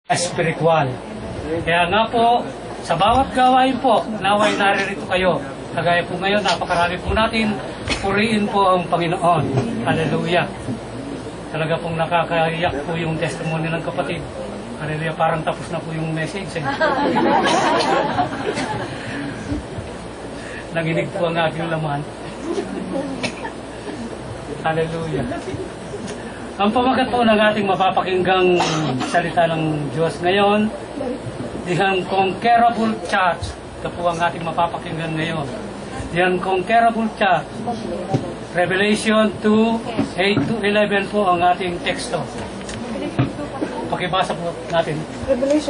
espiritual. Kaya nga po, sa bawat gawain po, naway naririto kayo. Kagaya po ngayon, napakarami po natin, puriin po ang Panginoon. Hallelujah. Talaga pong nakakaiyak po yung testimony ng kapatid. Hallelujah, parang tapos na po yung message. Nanginig po ang aking laman. Hallelujah. Ang pamagat po ng ating mapapakinggang salita ng Diyos ngayon, The Unconquerable Church. Ito po ang ating mapapakinggan ngayon. The Unconquerable Church. Revelation 2, 8-11 po ang ating teksto. Pakibasa po natin.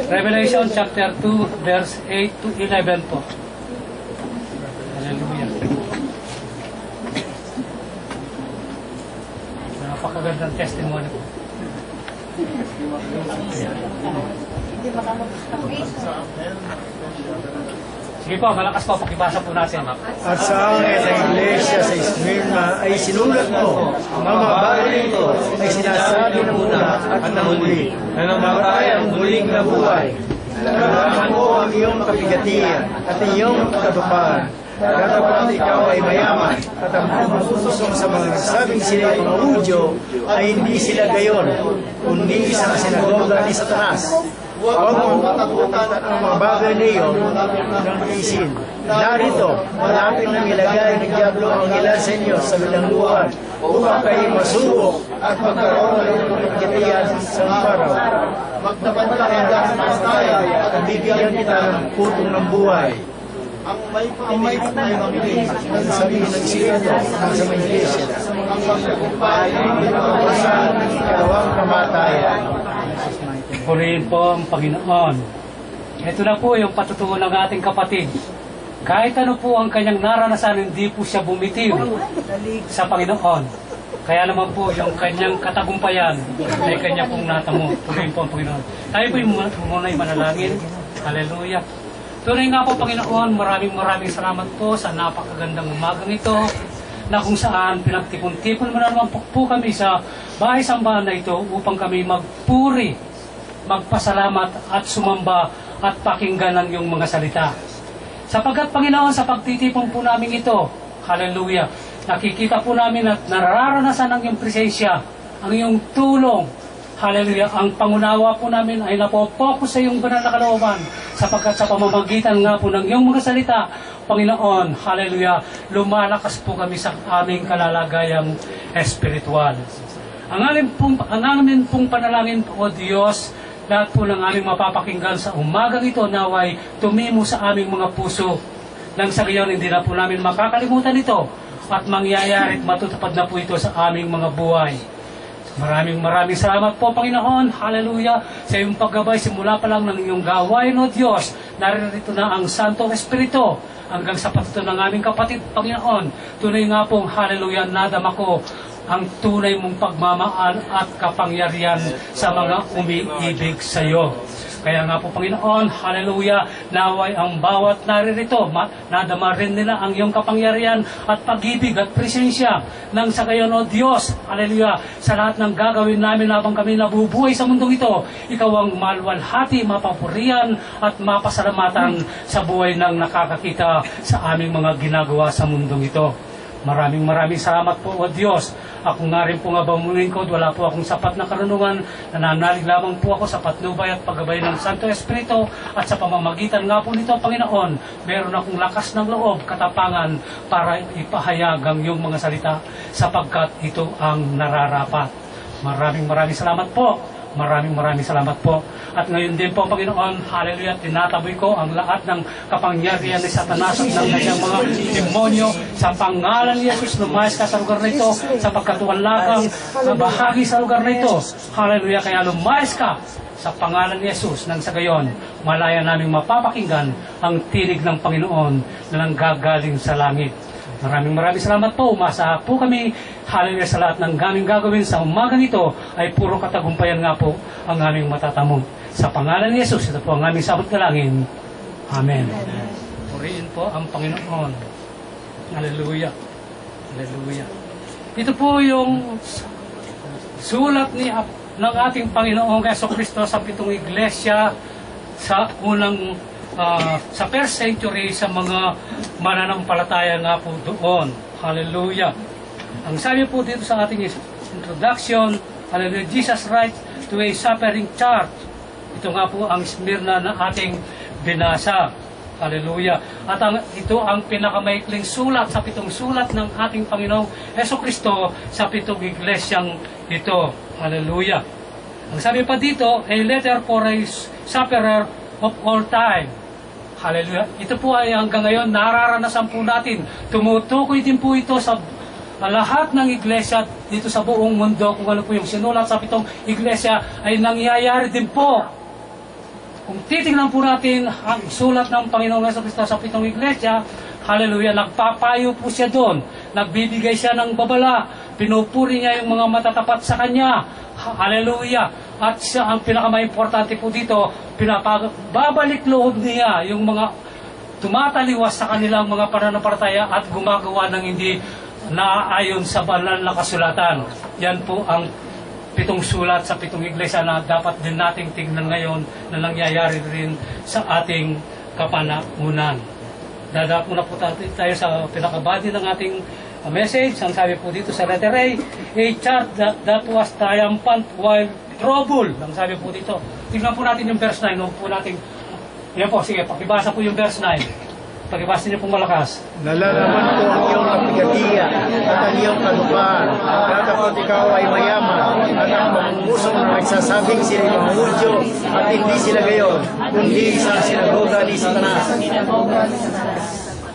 Revelation chapter 2, verse 8-11 po. Hallelujah. Napakagandang testimony po. Sige po, malakas po, pakibasa po natin. At sa angel ng iglesia sa Smyrna ay sinulat mo, ang mga bagay nito ay sinasabi ng una at ng huli, na namatay ang muling nabuhay. Nalaman mo ang iyong kapigatian at iyong katagumpahan. Datapat ikaw ay mayaman at ang pumutusong sa mga nagsabing sila ay mga Hudyo ay hindi sila gayon, kundi isang sinagoga ni Satanas. Huwag mong katakutan ang mga bagay niyo ng isin. Narito, malapit na nilagay ng Diablo ang ilan sa inyo sa bilangguan upang kayo masubok at magkaroon ng kapigatian sa araw. Magtapat ka hanggang pastayan at bibigyan kita ng putong ng buhay. Ang may patay ng iglesia, ang sabihin ng Espiritu ng sa mga iglesia, ang pagkakumpay ay pinapagasan ng ikalawang kamatayan. Purihin po ang Panginoon. Ito na po yung patutuo ng ating kapatid. Kahit ano po ang kanyang naranasan, hindi po siya bumitiw sa Panginoon. Kaya naman po yung kanyang katagumpayan ay kanya pong natamo. Purihin po ang Panginoon. Tayo po yung muna'y manalangin. Hallelujah. Tunay nga po, Panginoon, maraming salamat po sa napakagandang umagang ito na kung saan pinagtipon-tipon mo na naman po kami sa bahay-sambahan na ito upang kami magpuri, magpasalamat at sumamba at pakinggan ang iyong mga salita. Sapagkat, Panginoon, sa pagtitipon po namin ito, hallelujah, nakikita po namin at nararanasan ang iyong presensya, ang iyong tulong, hallelujah, ang pangunawa po namin ay napopokus sa iyong banal na kalooban, sapagkat sa pamamagitan nga po ng iyong mga salita, Panginoon, hallelujah, lumalakas po kami sa aming kalalagayang espiritual. Ang amin pong panalangin po, O Diyos, lahat po ng aming mapapakinggan sa umagang ito naway tumimo sa aming mga puso. Nang sa gayon, hindi na po namin makakalimutan ito at mangyayari at matutupad na po ito sa aming mga buhay. Maraming salamat po, Panginoon. Hallelujah. Sa iyong paggabay, simula pa lang ng iyong gawain, O Diyos, naririto na ang Santong Espiritu hanggang sa patuto ng aming kapatid, Panginoon. Tunay nga pong, hallelujah, nadama ko ang tunay mong pagmamahal at kapangyarihan sa mga umiibig sa iyo. Kaya nga po, Panginoon, hallelujah, naway ang bawat naririto, nadama rin nila ang iyong kapangyarihan at pag-ibig at presensya. Nang sa gayon, O Diyos, hallelujah, sa lahat ng gagawin namin habang kami nabubuhay sa mundong ito, ikaw ang malwalhati, mapapurihan at mapasalamatan sa buhay ng nakakakita sa aming mga ginagawa sa mundong ito. Maraming salamat po, O Diyos. Ako nga rin po nga bamulingkod, wala po akong sapat na karunungan, nananalig lamang po ako sa patnubay at paggabay ng Santo Espiritu, at sa pamamagitan nga po nito, Panginoon, meron akong lakas ng loob, katapangan para ipahayag ang iyong mga salita sapagkat ito ang nararapat. Maraming salamat po. Maraming salamat po. At ngayon din po, Panginoon, hallelujah, tinataboy ko ang lahat ng kapangyarihan ni Satanas at ng kanyang mga demonyo sa pangalan ni Jesus. Lumayas ka sa lugar na ito sapagkat wala kang bahagi sa lugar na ito. Hallelujah, kaya lumayas ka sa pangalan ni Jesus. Nang sa gayon, malaya naming mapapakinggan ang tinig ng Panginoon na nanggagaling sa langit. Maraming salamat po. Umasa po kami, hallelujah, sa lahat ng aming gagawin sa umagang ito ay puro katagumpayan nga po ang aming matatamo. Sa pangalan ni Jesus, ito po ang aming sabot dalangin. Amen. Purihin po ang Panginoon. Hallelujah. Hallelujah. Ito po yung sulat ng ating Panginoong Jesucristo sa 7 iglesia sa unang sa first century sa mga mananampalataya nga po doon. Hallelujah. Ang sabi po dito sa ating introduction, hallelujah, Jesus writes to a suffering church. Ito nga po ang Smyrna na ating binasa. Hallelujah. At ito ang pinakamaikling sulat sa 7 sulat ng ating Panginoong Jesucristo sa 7 iglesyang ito. Hallelujah. Ang sabi pa dito, a letter for a sufferer of all time. Hallelujah. Ito po ay hanggang ngayon nararanasan po natin. Tumutukoy din po ito sa lahat ng iglesia dito sa buong mundo. Kung ano po yung sinulat sa 7 iglesia ay nangyayari din po. Kung titingnan po natin ang sulat ng Panginoong Jesucristo sa 7 iglesia, hallelujah, nagpapayo po siya doon. Nagbibigay siya ng babala. Pinupuri niya yung mga matatapat sa kanya. Hallelujah. At siya, ang pinakamaimportante po dito, babalik loob niya yung mga tumataliwas sa kanilang mga pananampalataya at gumagawa ng hindi naaayon sa banal na kasulatan. Yan po ang 7 sulat sa 7 iglesia na dapat din nating tignan ngayon na nangyayari rin sa ating kapanahunan. Dadako na po tayo sa pinakabody ng ating message. Ang sabi po dito sa letter A church that was triumphant while troubled. Ang sabi po dito. Tignan po natin yung verse 9. Huwag po natin, yan po, sige, pakibasa po yung verse 9. Pakibasa niyo pong malakas. Nalalaman ko ang iyong kapigatiya at ang iyong kalupaan, datapot ikaw ay mayaman, at ang mamumusong na nagsasabing sila mga Hudyo, at hindi sila gayon, kundi isang sinagoga ni Satanas.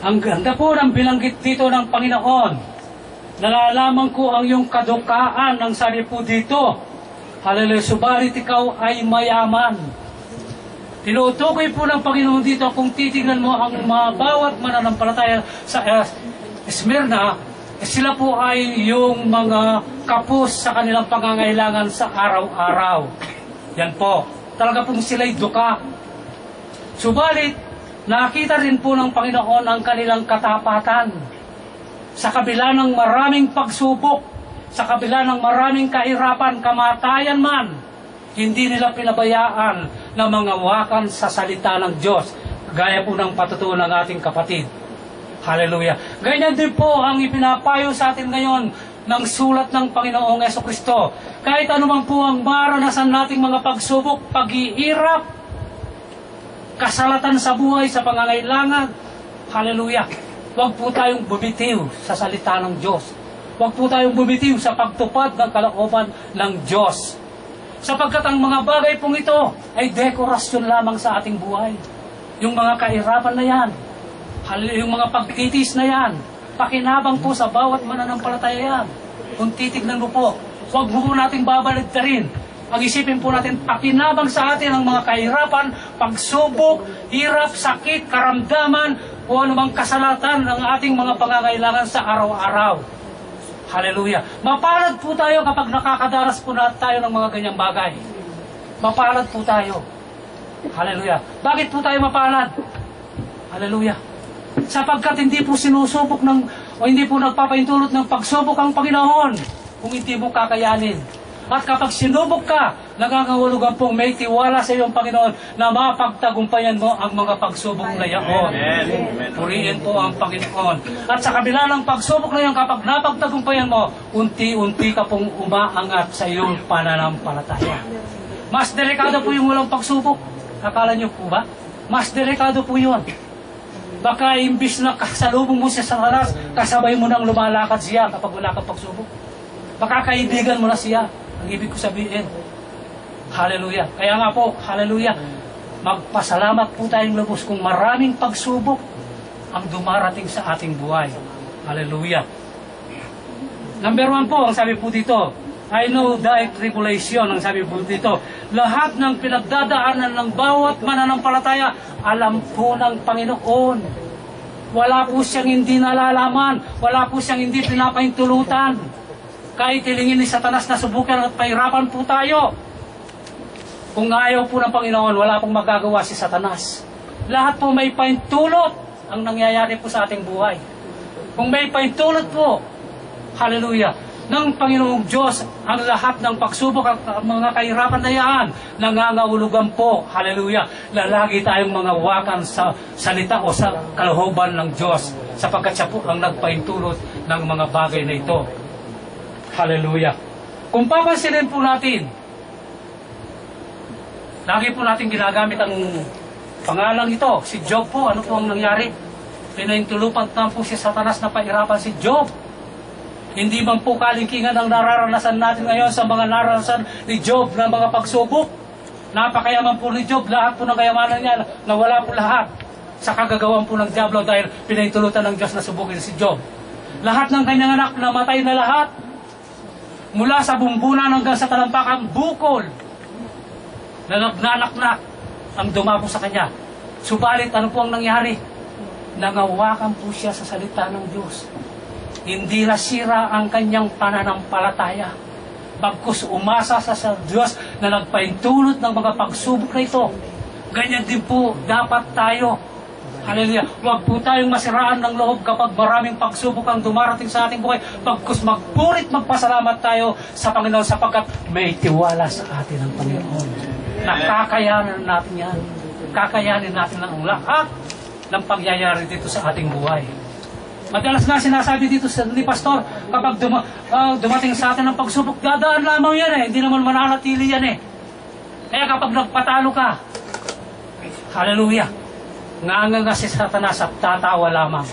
Ang ganda po ng bilanggit dito ng Panginoon. Nalalaman ko ang iyong kadukaan, ang sabi po dito. Hallelujah, subalit ikaw ay mayaman. Tinutukoy po ng Panginoon dito, kung titignan mo ang mga bawat mananampalataya sa Smyrna, sila po ay yung mga kapos sa kanilang pangangailangan sa araw-araw. Yan po. Talaga pong sila'y duka. Subalit, nakita rin po ng Panginoon ang kanilang katapatan. Sa kabila ng maraming pagsubok, sa kabila ng maraming kahirapan, kamatayan man, hindi nila pinabayaan na mga wakan sa salita ng Diyos, gaya po ng patutuo ng ating kapatid. Hallelujah. Ganyan din po ang ipinapayo sa atin ngayon ng sulat ng Panginoong Jesucristo. Kahit anuman po ang maranasan nating mga pagsubok, pag-iirap, kasalatan sa buhay, sa pangangailangan, hallelujah, huwag po tayong bumitiw sa salita ng Diyos. Huwag po tayong bumitiw sa pagtupad ng kalooban ng Diyos. Sapagkat ang mga bagay pong ito ay dekorasyon lamang sa ating buhay. Yung mga kahirapan na yan, yung mga pagtitis na yan, pakinabang po sa bawat mananampalataya yan. Kung titignan mo po, huwag mo natin babaligtarin. Pag-isipin po natin, pakinabang sa atin ang mga kahirapan, pagsubok, hirap, sakit, karamdaman, o anumang kasalatan ng ating mga pangangailangan sa araw-araw. Hallelujah. Mapalad po tayo kapag nakakadaras po na tayo ng mga ganyang bagay. Mapalad po tayo. Hallelujah. Bakit po tayo mapalad? Hallelujah. Sapagkat hindi po sinusubok o hindi po nagpapaintulot ng pagsubok ang Panginoon kung hindi mo kakayanin. At kapag sinubok ka, nangangahulugan pong may tiwala sa iyong Panginoon na mapagtagumpayan mo ang mga pagsubok na yaon. Purihin po ang Panginoon. At sa kabila ng pagsubok na yan, kapag napagtagumpayan mo, unti-unti ka pong umaangat sa iyong pananampalataya. Mas delikado po yung walang pagsubok. Akala niyo po ba? Mas delikado po yun. Baka imbis na kasalubong mo siya sa halas, kasabay mo nang lumalakad siya kapag wala kang pagsubok. Baka kaibigan mo na siya. Ang ibig ko sabihin. Hallelujah. Kaya nga po, hallelujah, magpasalamat po tayong lubos kung maraming pagsubok ang dumarating sa ating buhay. Hallelujah. Number 1 po, ang sabi po dito, I know thy tribulation, ang sabi po dito. Lahat ng pinagdadaanan ng bawat mananampalataya, alam po ng Panginoon. Wala po siyang hindi nalalaman. Wala po siyang hindi pinapaintulutan. Kahit hilingin ni Satanas na subukan at pahirapan po tayo. Kung ayaw po ng Panginoon, wala pong magagawa si Satanas. Lahat po may paintulot ang nangyayari po sa ating buhay. Kung may paintulot po, hallelujah, ng Panginoong Diyos ang lahat ng pagsubok at mga kahirapan na yan. Nangangahulugan po, hallelujah, na lagi tayong mga wakan sa salita o sa kalooban ng Diyos, sapagkat siya po ang nagpaintulot ng mga bagay na ito. Hallelujah. Kung papansinin po natin, lagi po natin ginagamit ang pangalang ito, si Job po. Ano po ang nangyari? Pinaintulupan na po si Satanas na pahirapan si Job. Hindi man po kalingkingan ang nararanasan natin ngayon sa mga naranasan ni Job na mga pagsubok. Napakayaman po ni Job, lahat po ng kayamanan niya, nawala po lahat sa kagagawan po ng Diablo dahil pinaintulutan ng Diyos na subukin si Job. Lahat ng kanyang anak namatay na lahat. Mula sa bumbunan hanggang sa talampakan, bukol na nagnanaknak ang dumabo sa kanya. Subalit, ano po ang nangyari? Nangawakan po siya sa salita ng Diyos. Hindi nasira ang kanyang pananampalataya. Bagkus umasa sa Diyos na nagpaintulot ng mga pagsubok na ito. Ganyan din po dapat tayo. Hallelujah. Huwag po tayong masiraan ng loob kapag maraming pagsubok ang dumarating sa ating buhay. Bagkus magpurit, magpasalamat tayo sa Panginoon sapagkat may tiwala sa atin ang Panginoon. Nakakayanin natin yan. Kakayanin natin ang lahat ng pangyayari dito sa ating buhay. Madalas nga sinasabi dito ni Pastor, kapag dumating sa atin ang pagsubok, dadaan lamang yan eh. Hindi naman mananatili yan eh. Kaya kapag nagpatalo ka, hallelujah, nga si Satanas at tatawa lamang.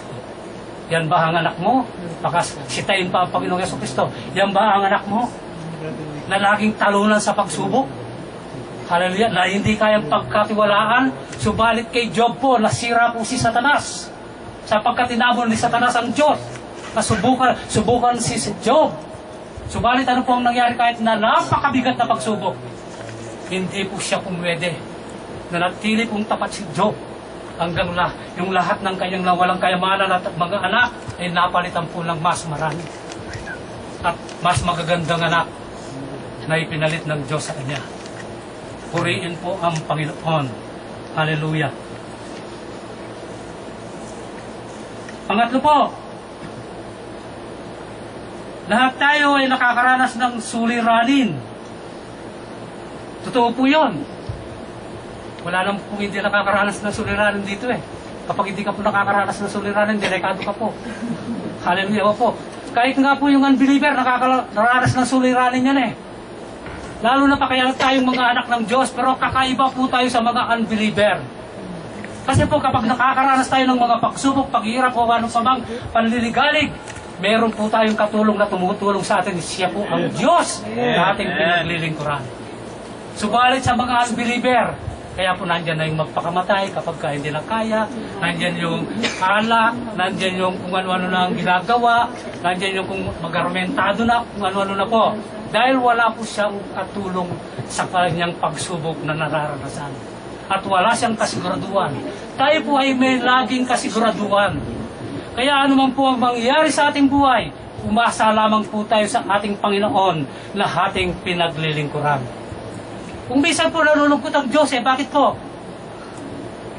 Yan ba ang anak mo? Baka sitayin pa ang Panginoong Jesucristo. Yan ba ang anak mo? Na laging talunan sa pagsubok? Hallelujah, na hindi kayang pagkatiwalaan. Subalit kay Job po, nasira po si Satanas. Sapagkat tinabol ni Satanas ang Diyos. Subukan si Job. Subalit ano po ang nangyari kahit na napakabigat na pagsubok? Hindi po siya pumwede. Nanatili pong tapat si Job. Hanggang yung lahat ng kanyang nawalang kayamanan at mga anak ay napalitan po ng mas marami. At mas magagandang anak na ipinalit ng Diyos sa kanya. Puriin po ang Panginoon. Hallelujah. Pangatlo po, lahat tayo ay nakakaranas ng suliranin. Totoo po yun. Wala nang kung hindi nakakaranas ng suliranin dito eh. Kapag hindi ka po nakakaranas ng suliranin, delikado ka po. Hallelujah po. Kahit nga po yung unbeliever, nakakaranas ng suliranin yan eh. Lalo na pa kaya tayong mga anak ng Diyos, pero kakaiba po tayo sa mga unbeliever. Kasi po kapag nakakaranas tayo ng mga pagsubok, paghihirap o anong samang panliligalig, meron po tayong katulong na tumutulong sa atin. Siya po ang Diyos na ating pinaglilingkuran. Subalit sa mga unbeliever, kaya po nandyan na yung magpakamatay kapag hindi na kaya, nandyan yung alak, nandyan yung kung ano-ano na ang ginagawa, nandyan yung kung mag-argumentado na, kung ano-ano na po. Dahil wala po siyang katulong sa kanyang pagsubok na nararanasan. At wala siyang kasiguraduhan. Tayo po ay may laging kasiguraduhan. Kaya anuman po ang mangyayari sa ating buhay, umasa lamang po tayo sa ating Panginoon na ating pinaglilingkuran. Kung minsan po nalulungkot ang Diyos, bakit po?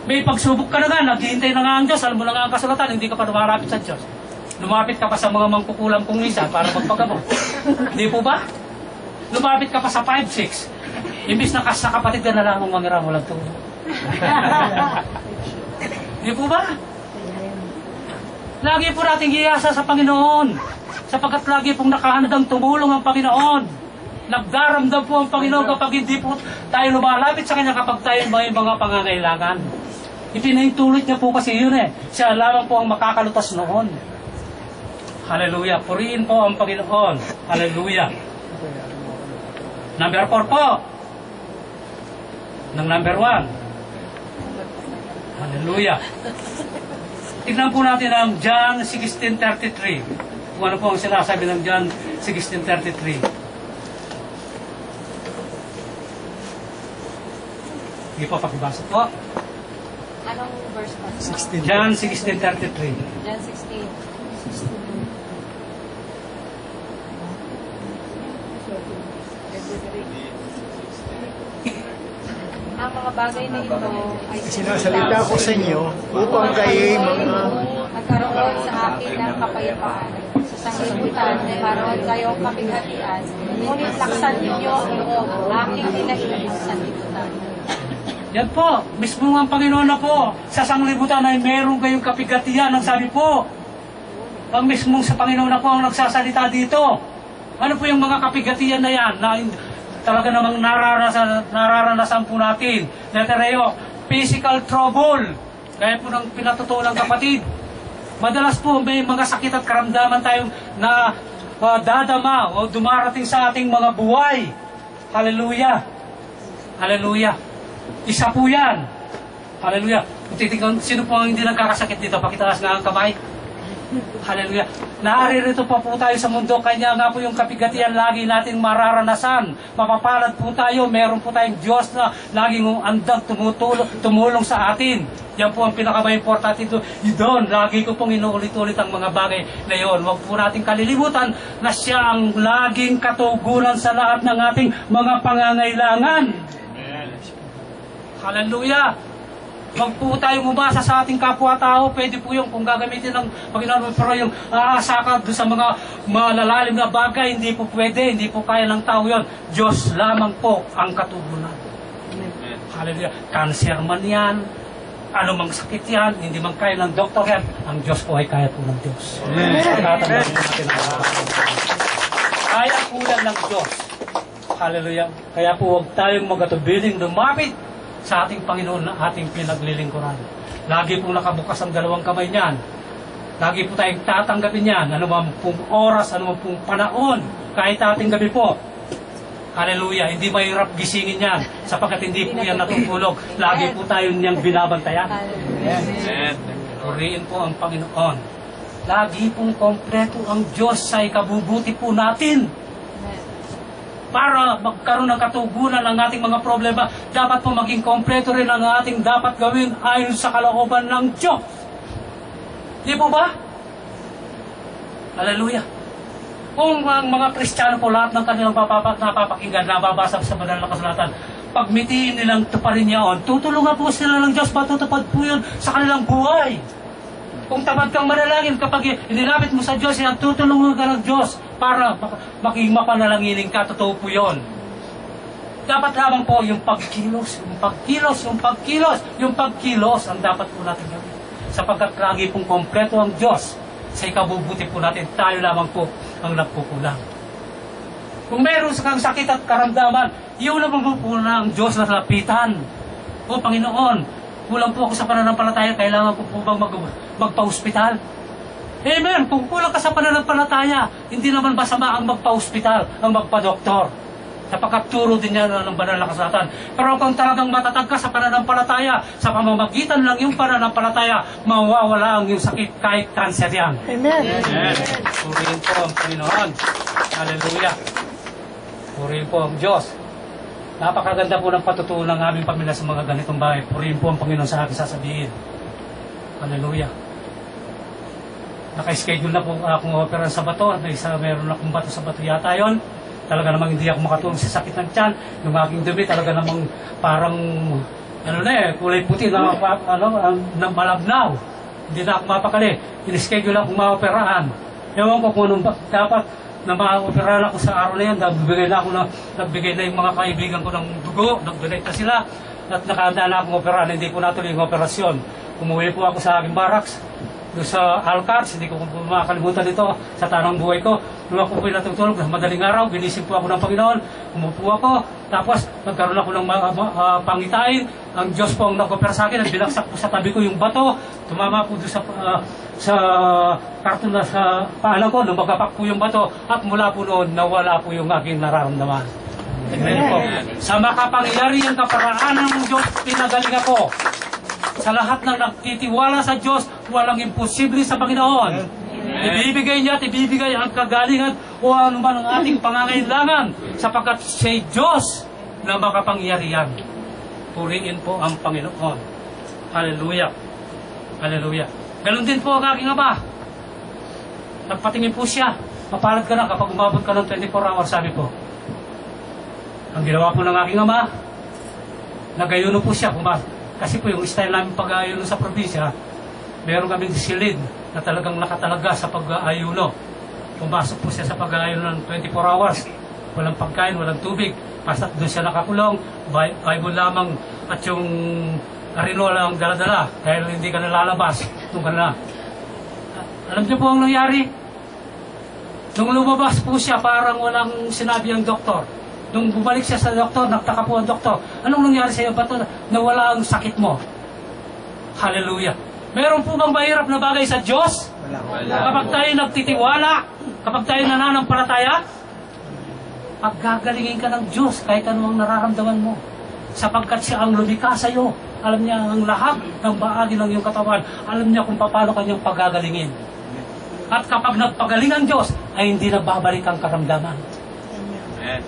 May pagsubok ka na nga, naghihintay na nga ang Diyos, alam mo na nga ang kasulatan, hindi ka pa lumalapit sa Diyos. Lumapit ka pa sa mga mangkukulam kung minsan para magpagabot. Hindi po ba? Lumapit ka pa sa 5-6. Imbis na sa kapatid ka na lang ang mangira mo lang tulong. Hindi po ba? Lagi po natin iasa sa Panginoon. Sapagkat lagi pong nakahandang tumulong ang Panginoon. Nagdaramdam po ang Panginoon kapag hindi po tayo lumalapit sa Kanya kapag tayo may mga pangangailangan. Ipinahintulot niya po kasi yun eh. Siya lamang po ang makakalutas noon. Hallelujah. Purihin po ang Panginoon. Hallelujah. Number 4 po. Ng number 1. Hallelujah. Tignan po natin ang John 16:33. Kung ano po ang sinasabi ng John 16:33. Hindi po pakibasa po. Anong verse pa? 16. John 16:33. John 16. Ang mga bagay na ito ay Sinasalita ko sa inyo upang kayo'y mga magkaroon sa akin ng kapayapaan. sanglibutan, karoon kayo kapighatian, ngunit laksan ninyo ang loob, aking hinahiling sa sanglibutan. Yan po, mismo ang Panginoon na po, sa sanglibutan ay meron kayong kapigatian, ang sabi po. Ang mismo sa Panginoon na po ang nagsasalita dito. Ano po yung mga kapigatian na yan, na talaga namang nararanasan po natin? Letereo, physical trouble. Kaya po ng pinatutulang kapatid, madalas po may mga sakit at karamdaman tayong na dadama o dumarating sa ating mga buhay. Hallelujah. Hallelujah. Isa po yan. Hallelujah. Titignan, sino po ang hindi nagkakasakit dito? Pakitaas nga ang kamay. Hallelujah. Naririto pa po tayo sa mundo, kanya nga po yung kapigatian lagi nating mararanasan. Mapapalad po tayo, meron po tayong Diyos na laging andang tumulong sa atin. Yan po ang pinaka-importante doon. Lagi ko pong inuulit-ulit ang mga bagay na yun. Huwag po natin kalilimutan na siya ang laging katugunan sa lahat ng ating mga pangangailangan. Hallelujah! Huwag po tayong umasa sa ating kapwa-tao. Pwede po yung kung gagamitin ng Panginoon, pero yung aasa ka doon sa mga malalalim na bagay, hindi po pwede, hindi po kaya ng tao yun. Diyos lamang po ang katugunan. Hallelujah! Cancer man yan, anumang sakit yan, hindi man kaya ng doktor yan, ang Diyos po ay kaya po ng Diyos. Tatandaan natin ang kaya po yan ng Diyos. Hallelujah! Kaya po huwag tayong magatubiling lumapit sa ating Panginoon na ating pinaglilingkuran. Lagi pong nakabukas ang dalawang kamay niyan. Lagi po tayong tatanggapin yan. Ano man pong oras, ano man pong panahon, kahit ating gabi po. Hallelujah. Hindi mahirap gisingin yan sapagkat hindi po yan natutulog. Lagi po tayo niyang binabantayan. Purihin po ang Panginoon. Lagi pong kompleto ang Diyos sa ikabubuti po natin. Para magkaroon ng katugunan ng ating mga problema, dapat po maging kompleto rin ang ating dapat gawin ayon sa kalooban ng Diyos. Di po ba? Hallelujah. Kung ang mga Kristiyano po, lahat ng kanilang napapakinggan, nababasa sa banal na kasulatan, pagmitiin nilang tuparin niyaon, tutulungan po sila ng Diyos, matutupad po yun sa kanilang buhay. Kung tamad kang manalangin, kapag inilapit mo sa Diyos, tutulungan ka ng Diyos para maging mapanalanginin ka, totoo po yun. Dapat lamang po yung pagkilos ang dapat po natin gawin. Sapagkat lagi pong kompleto ang Diyos sa ikabubuti po natin, tayo lamang po ang nagkukulang. Kung meron kang sakit at karamdaman, yun naman po na ang Diyos na lapitan. O Panginoon, kulang po ako sa pananampalataya, kailangan po bang magpa-hospital? Amen! Kung kulang ka sa pananampalataya, hindi naman masama ang magpa-hospital, ang magpa-doktor. Sapagkat turo din yan ng banal na kasulatan. Pero kung talagang matatag ka sa pananampalataya, sa pamamagitan lang yung pananampalataya, mawawala ang yung sakit kahit cancer yan. Amen! Amen! Purihin po ang Panginoon. Hallelujah! Purihin po ang Diyos. Napakaganda po ng patutuo ng aming pamilya sa mga ganitong bagay. Purihin po ang Panginoon sa akin sasabihin. Hallelujah. Naka-schedule na po akong opera sa bato. Meron akong bato sa bato yata yun. Talaga namang hindi ako makatulong sa sakit ng tiyan. Yung aking dumi talaga namang parang kulay puti na malabnaw. Hindi na ako mapakali. In-schedule akong maoperahan. Ewan ko kung anong dapat na ma-operahan ako sa araw na yan. Nagbigay na yung mga kaibigan ko ng dugo. Nag-donate na sila. At nakahanda na akong operahan. Hindi ko natuloy yung operasyon. Umuwi po ako sa aking barracks. Doon sa Alcars, hindi ko makakalimutan ito sa tanang buhay ko. Doon ako po natutulog, madaling araw, ginising po ako ng Panginoon, umupo ako, tapos nagkaroon ako ng pangitain. Ang Diyos po ang nag-opera sa akin, at binaksak po sa tabi ko yung bato, tumama po doon sa karton na sa paanan ko, lumagapak po yung bato, at mula po noon, nawala po yung aking nararamdaman. Amen po. Sa makapangyarihan kaparaanan ng Diyos, pinagaling ako. Sa lahat ng nagtitiwala sa Diyos, walang imposible sa Panginoon. Ibibigay niya at ibibigay ang kagalingan o anuman ang ating pangangailangan sapagkat siya'y Diyos na makapangyarihan. Purihin po ang Panginoon. Hallelujah. Hallelujah. Ganon din po ang aking Ama. Nagpatingin po siya. Mapalad ka na kapag umabot ka ng 24 hours, sabi po. Ang ginawa po ng aking Ama, nagayuno po siya. Kasi po yung style namin pag-aayuno sa probinsya, meron kaming silid na talagang nakatalaga sa pag-aayuno. pumasok po siya sa pag-aayon ng 24 hours. Walang pagkain, walang tubig. Basta doon siya nakakulong, Bible lamang at yung arinola ang dala-dala dahil hindi ka nalalabas. Doon ka na. Alam niyo po ang nangyari? Nung lumabas po siya, parang walang sinabi ang doktor. Nung bumalik siya sa doktor, nagtaka po ang doktor. Anong nangyari sa iyo? Ba't nawala ang sakit mo? Hallelujah. Meron po bang mahirap na bagay sa Diyos? Kapag tayo nagtitiwala, kapag tayo nananampalataya, paggagalingin ka ng Diyos kahit ano ang nararamdaman mo. Sapagkat siya ang lumikha sa iyo. Alam niya ang lahat ng bahagi ng iyong katawan. Alam niya kung paano kanyang pagagalingin. At kapag nagpagaling ang Diyos, ay hindi na babalik ang karamdaman.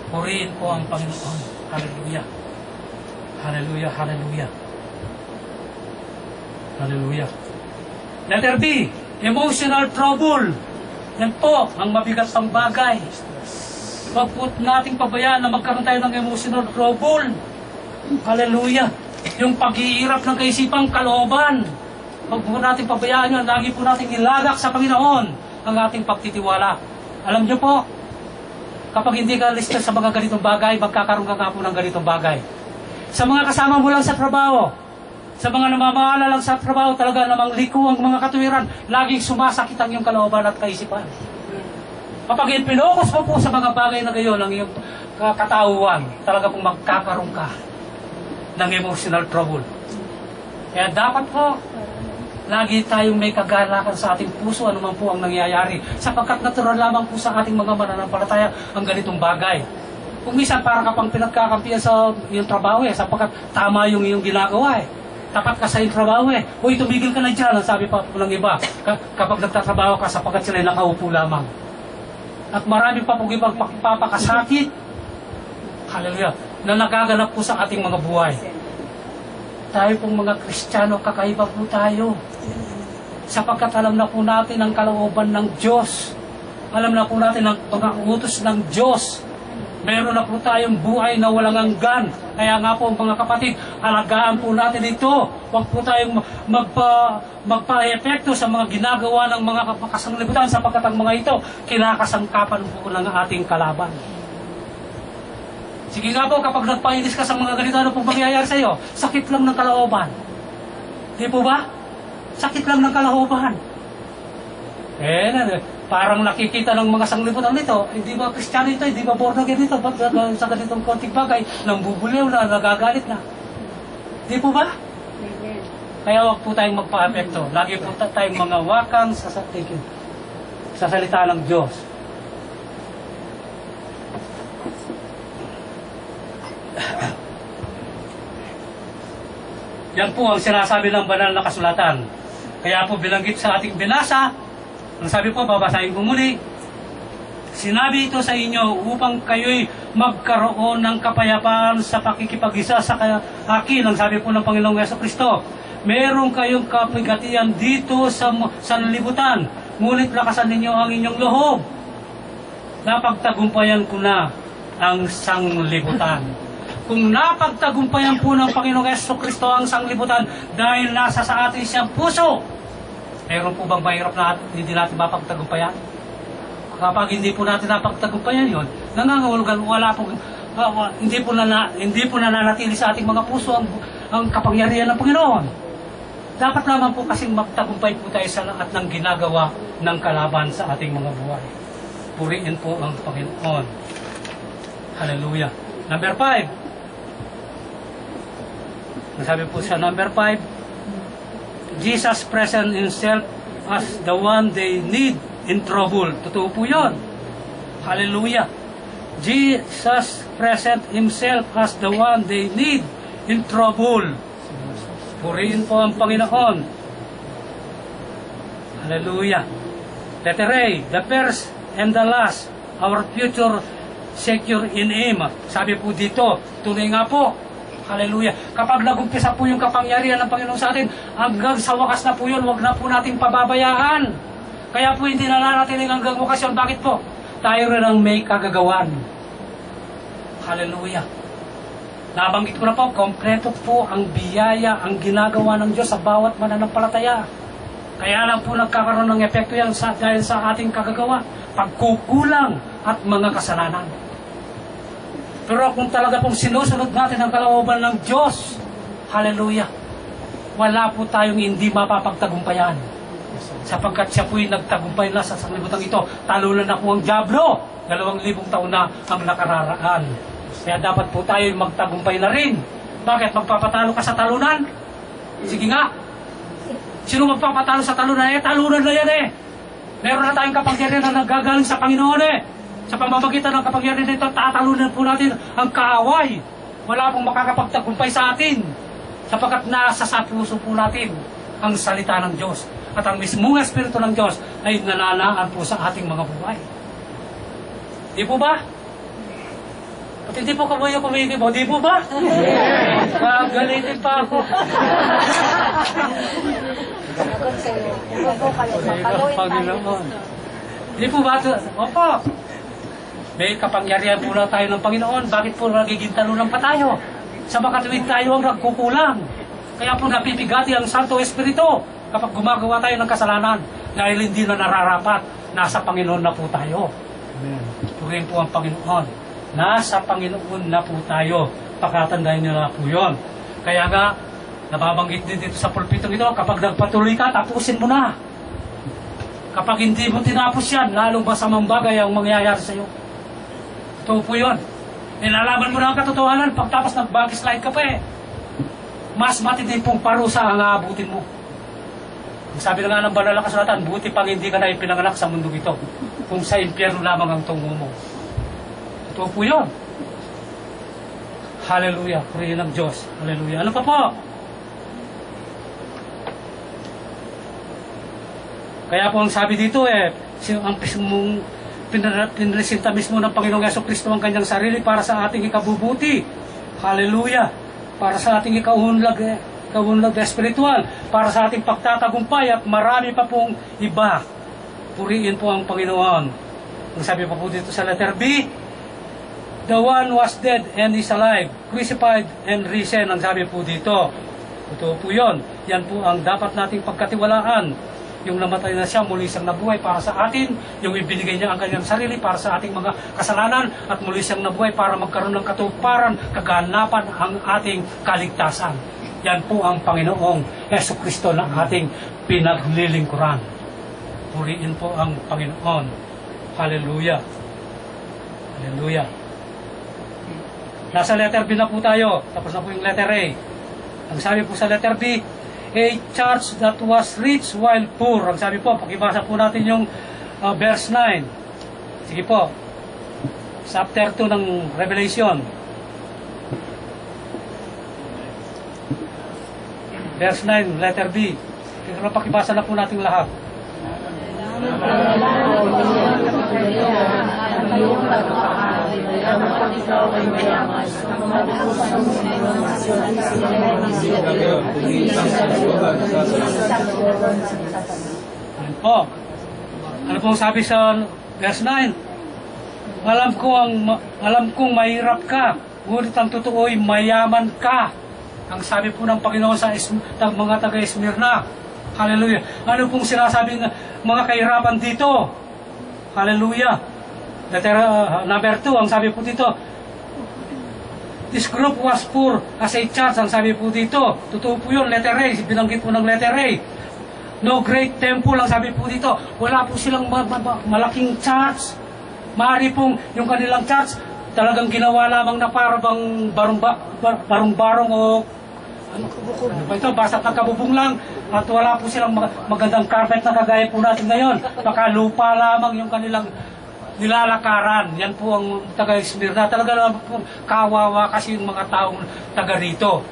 Purihin po ang Panginoon. Hallelujah. Hallelujah, hallelujah. Hallelujah. Letter B, emotional trouble. Yan po ang mabigat pang bagay. Huwag po nating pabayaan na magkaroon tayo ng emotional trouble. Hallelujah. Yung pag-iirap ng kaisipang kalooban. Huwag po nating pabayaan yun. Lagi po nating ilagak sa Panginoon ang ating pagtitiwala. Alam niyo po, kapag hindi ka lista sa mga ganitong bagay, magkakaroon ka nga po ng ganitong bagay. Sa mga kasama mo lang sa trabaho, sa mga namamahala lang sa trabaho, talaga namang liko ang mga katuwiran, laging sumasakit ang iyong kalooban at kaisipan. Kapag pinokos mo po sa mga bagay na gayon ang iyong katauhan, talaga pong magkakaroon ka ng emotional trouble. Kaya dapat po, lagi tayong may kagalakan sa ating puso, anuman po ang nangyayari. Sapagkat natural lamang po sa ating mga mananampalataya ang ganitong bagay. Kung minsan para ka pang pinagkakampihan sa iyong trabaho sapagkat tama yung iyong ginagawa Tapat ka sa iyong trabaho Uy, tumigil ka na dyan, ang sabi pa po ng iba. Kapag nagtatrabaho ka sapagkat sila nakaupo lamang. At marami pa pong ibang papakasakit. Hallelujah. Na nagaganap po sa ating mga buhay. Tayo pong mga Kristiyano, kakaiba po tayo. Sapagkat alam na po natin ang kalooban ng Diyos. Alam na po natin ang mga utos ng Diyos. Meron na po tayong buhay na walang hanggan. Kaya nga po mga kapatid, alagaan po natin ito. Huwag po tayong magpa-epekto sa mga ginagawa ng mga kasanglibutan sapagkat ang mga ito, kinakasangkapan po ng ating kalaban. Sige nga po, kapag nagpainis ka sa mga ganito, ano pong mangyayari sa iyo? Sakit lang ng kalooban. Di po ba? Sakit lang ng kalooban. Parang nakikita ng mga sanglibutan nito, hindi ba Kristiyano ito, hindi ba born again ito, ba't sa ganitong konting bagay, nambubuliw na, nagagalit na. Di po ba? Kaya wag po tayong magpa-apekto. Lagi po tayong mga wakang sa salita ng Diyos. Yan po ang sinasabi ng banal na kasulatan. Kaya po bilanggit sa ating binasa, ang sabi po, babasahin ko muli. Sinabi ito sa inyo upang kayo'y magkaroon ng kapayapaan sa pakikipag-isa sa akin. Ang sabi po ng Panginoong Jesucristo, meron kayong kapigatian dito sa sanlibutan. Ngunit lakasan ninyo ang inyong loob. Napagtagumpayan ko na ang sanglibutan. Kung napagtagumpayan po ng Panginoong Jesucristo ang sanglibutan dahil nasa sa atin siyang puso, meron po bang mahirap na hindi natin mapagtagumpayan? Kapag hindi po natin napagtagumpayan yun, nangangahulugan, hindi po nananatili sa ating mga puso ang kapangyarihan ng Panginoon. Dapat naman po kasing magtagumpay po tayo sa lahat ng ginagawa ng kalaban sa ating mga buhay. Purihin po ang Panginoon. Hallelujah. Number 5. Nasabi po sa number 5, Jesus present himself as the one they need in trouble. Totoo po yun. Hallelujah. Jesus present himself as the one they need in trouble. Purihin po ang Panginoon. Hallelujah. Letter A, the first and the last, our future secure in Him. Sabi po dito, tunay nga po. Hallelujah. Kapag nagumpisa po yung kapangyarihan ng Panginoon sa atin, hanggang sa wakas na po yun, huwag na po nating pababayaan. Kaya po hindi na natin hanggang wakasyon. Bakit po? Tayo rin ang may kagagawan. Hallelujah. Nabanggit ko na po, kompleto po ang biyaya, ang ginagawa ng Diyos sa bawat mananampalataya. Kaya lang po nagkakaroon ng epekto yan dahil sa ating kagagawa, pagkukulang at mga kasalanan. Pero kung talaga pong sinusunod natin ang kalooban ng Diyos, hallelujah, wala po tayong hindi mapapagtagumpayan. Sapagkat siya po'y nagtagumpay na sa sanglibutan ito. Talunan na po ang dyablo. 2,000 taon na ang nakararaan. Kaya dapat po tayo magtagumpay na rin. Bakit? Magpapatalo ka sa talunan? Sige nga. Sino magpapatalo sa talunan? Talunan na yan eh. Meron na tayong kapangyarihan na nagagaling sa Panginoon eh. Sa pamamagitan ng kapangyarihan nito, tatalunan po natin ang kaaway. Wala pong makakapagtagumpay sa atin. Sapagkat nasa sa puso po natin ang salita ng Diyos. At ang mismong Espiritu ng Diyos ay nananaan po sa ating mga buhay. Di po ba? At hindi po kabayo kumikibo. Di po ba? Galitin pa ako. Panginoon. Di po ba? Opo. May kapangyarihan po na tayo ng Panginoon. Bakit po nagiging talunan pa tayo? Sa makatuwid tayo ang nagkukulang. Kaya po napipigati ang Santo Espiritu kapag gumagawa tayo ng kasalanan dahil hindi na nararapat. Nasa Panginoon na po tayo. Purihin po ang Panginoon. Nasa Panginoon na po tayo. Pakatandaan nyo na po yun. Kaya nga, nababanggit din dito sa pulpitong ito, kapag nagpatuloy ka, tapusin mo na. Kapag hindi mo tinapos yan, lalong masamang bagay ang mangyayari sa iyo. Ito po yun. Nilalaman mo na ang katotohanan, pagtapos nag-backslide ka pa eh. Mas matindi pong parusa ang aabutin mo. Sabi na nga ng banal na kasulatan, buti pang hindi ka na ipinanganak sa mundo ito, kung sa impyerno lamang ang tungo mo. Ito po yun. Hallelujah. Purihin ng Diyos. Hallelujah. Ano pa po? Kaya po ang sabi dito ang pinresinta mismo ng Panginoong Jesucristo ang kanyang sarili para sa ating ikabubuti. Hallelujah. Para sa ating ikaunlad espiritual, para sa ating pagtatagumpay at marami pa pong iba. Purihin po ang Panginoon. Ang sabi pa po dito sa letter B, the one was dead and is alive, crucified and risen, ang sabi po dito. Totoo po yun. Yan po ang dapat nating pagkatiwalaan. Yung namatay na siya, muli siyang nabuhay para sa atin. Yung ibinigay niya ang kanyang sarili para sa ating mga kasalanan. At muli siyang nabuhay para magkaroon ng katuparan, kaganapan ang ating kaligtasan. Yan po ang Panginoong Jesucristo na ating pinaglilingkuran. Purihin po ang Panginoon. Hallelujah. Hallelujah. Nasa letter B na po tayo. Tapos na po yung letter A. Ang sabi po sa letter B, a church that was rich while poor. Ang sabi po, pakibasa po natin yung verse 9. Sige po. Chapter 2 ng Revelation. Verse 9, letter B. Pero pakibasa na po natin lahat. Ano po? Ano pong sabi sa verse 9? Alam kong mahirap ka, ngunit ang totoo ay mayaman ka. Ang sabi po ng Panginoon sa mga taga-Esmirna. Hallelujah. Ano pong sinasabi ng mga kahirapan dito? Hallelujah. Letter number 2, ang sabi po dito, this group was poor as a church, ang sabi po dito. Totoo po yun, letter A, binanggit po ng letter A. No great temple, ang sabi po dito. Wala po silang malaking church. Maaari pong yung kanilang church, talagang ginawa lamang na para bang barong-barong o ano ba ito, basta nakabubong lang at wala po silang magandang carpet na kagaya po natin ngayon. Baka lupa lamang yung kanilang nilalakaran. Yan po ang taga-Esmirna. Talaga naman po kawawa kasi yung mga taong taga rito.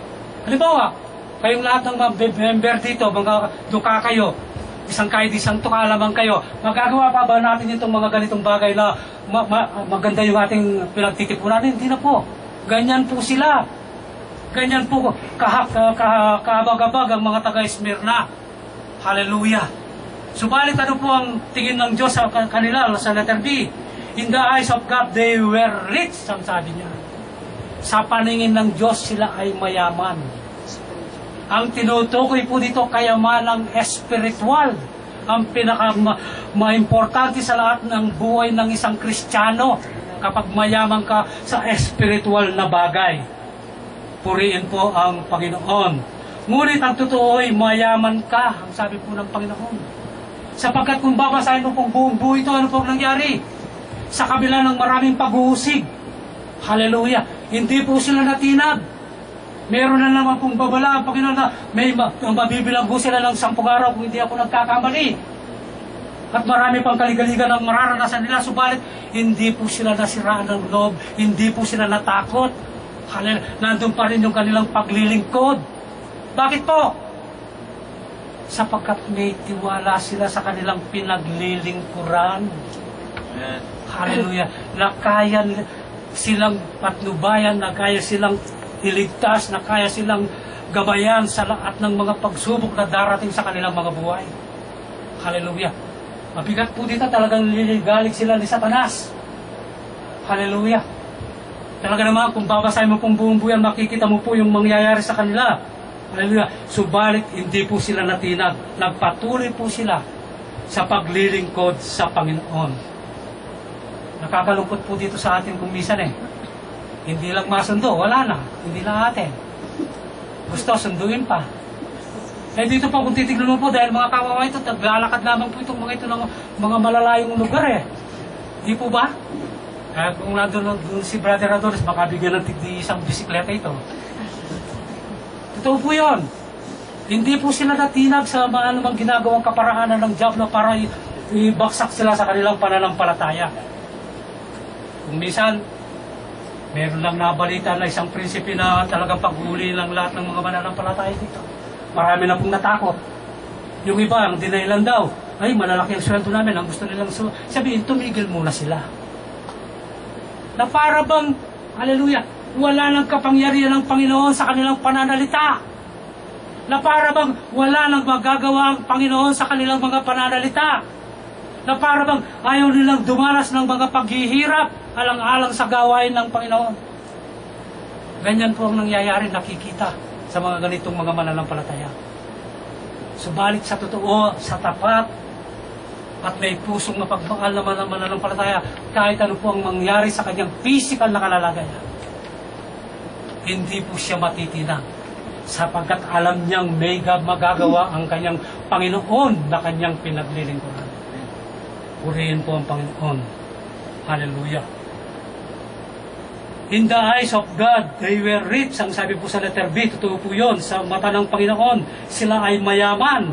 Halimbawa, kayong lahat ng mga member dito, mga duka kayo, isang kahit isang tuka lamang kayo, magagawa pa ba natin itong mga ganitong bagay na maganda yung ating pinagtitipunan? Hindi na po. Ganyan po sila. Ganyan po kahabag-habag ang mga taga-Esmirna. Hallelujah. Subalit ano po ang tingin ng Diyos sa kanila sa letter B? In the eyes of God, they were rich, ang sabi niya. Sa paningin ng Diyos, sila ay mayaman. Ang tinutukoy po dito, kayamanang espiritual. Ang pinaka-importante sa lahat ng buhay ng isang Kristiyano kapag mayaman ka sa espiritual na bagay. Puriin po ang Panginoon. Ngunit ang totoo ay mayaman ka, ang sabi po ng Panginoon. Sapagkat kung babasahin mo pong buong buhay ito, ano pong nangyari? Sa kabila ng maraming pag-uusig, hallelujah, hindi po sila natinag. Meron na naman pong babala ang Panginoon na may mabibilang po sila ng 10 araw kung hindi ako nagkakamali. At marami pang kaligaligan ang mararanasan nila, subalit hindi po sila nasiraan ng loob, hindi po sila natakot. Nandun pa rin yung kanilang paglilingkod. Bakit po? Sapagkat may tiwala sila sa kanilang pinaglilingkuran. Hallelujah. Na kaya silang patnubayan, na kaya silang iligtas, na kaya silang gabayan sa lahat ng mga pagsubok na darating sa kanilang mga buhay. Hallelujah. Mabigat po dito, talagang niligalig sila ni Satanas. Hallelujah. Talaga naman, kung babasahin mo pong buong buyan, makikita mo po yung mangyayari sa kanila. Hallelujah. Subalit, hindi po sila natinag. Nagpatuloy po sila sa paglilingkod sa Panginoon. Nakakalungkot po dito sa atin kung minsan hindi lang masundo, wala na. Hindi na atin. Gusto, sunduin pa. Dito pa kung titignan mo po, dahil mga kawawa ito, naglalakad lamang po itong mga ito ng mga malalayong lugar Di po ba? Kung nandun si Brother Adonis, baka bigyan ng isang bisikleta ito. Totoo po yun. Hindi po sila natinag sa anumang ginagawang kaparaanan ng diablo para ibaksak sila sa kanilang pananampalataya. Kung minsan, meron lang nabalita na isang prinsipe na talagang paghuli ng lahat ng mga mananampalataya dito. Marami na pong natakot. Yung iba, ang dinailan daw, ay malalaki ang sweldo namin, ang gusto nilang sabihin, tumigil muna sila. Na para bang, hallelujah, wala nang kapangyarihan ng Panginoon sa kanilang pananalita. Na para bang wala nang magagawa ang Panginoon sa kanilang mga pananalita. Na para bang ayaw nilang dumanas ng mga paghihirap alang-alang sa gawain ng Panginoon. Ganyan po ang nangyayari, nakikita sa mga ganitong mga mananampalataya. Subalit sa totoo, sa tapat, at may pusong mapagmahal naman ang mananampalataya, kahit ano po ang mangyari sa kanyang physical na kalalagayan, hindi po siya matitinag, sapagkat alam niyang may magagawa ang kanyang Panginoon na kanyang pinaglilingkuran. Purihin po ang Panginoon. Hallelujah. In the eyes of God, they were rich. Ang sabi po sa letter B, totoo po yun. Sa mata ng Panginoon, sila ay mayaman.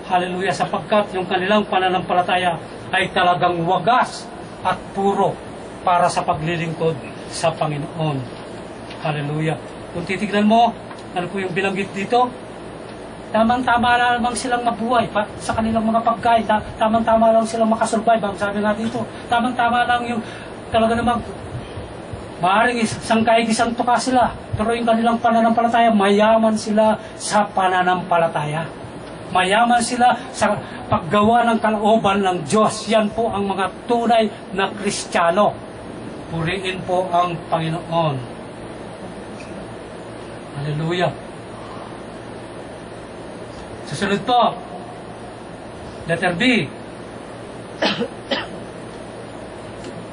Hallelujah. Sapagkat yung kanilang pananampalataya ay talagang wagas at puro para sa paglilingkod sa Panginoon. Hallelujah. Kung titignan mo, ano po yung binanggit dito? Tamang-tama lang silang mabuhay sa kanilang mga pagkain. Tamang-tama lang silang makasurvive. Ang sabi nga dito, tamang-tama lang yung talaga namang maaaring isang isang tuka sila. Pero yung kanilang pananampalataya, mayaman sila sa pananampalataya. Mayaman sila sa paggawa ng kalooban ng Diyos. Yan po ang mga tunay na Kristiyano. Puriin po ang Panginoon. Hallelujah. Susunod po, letter B.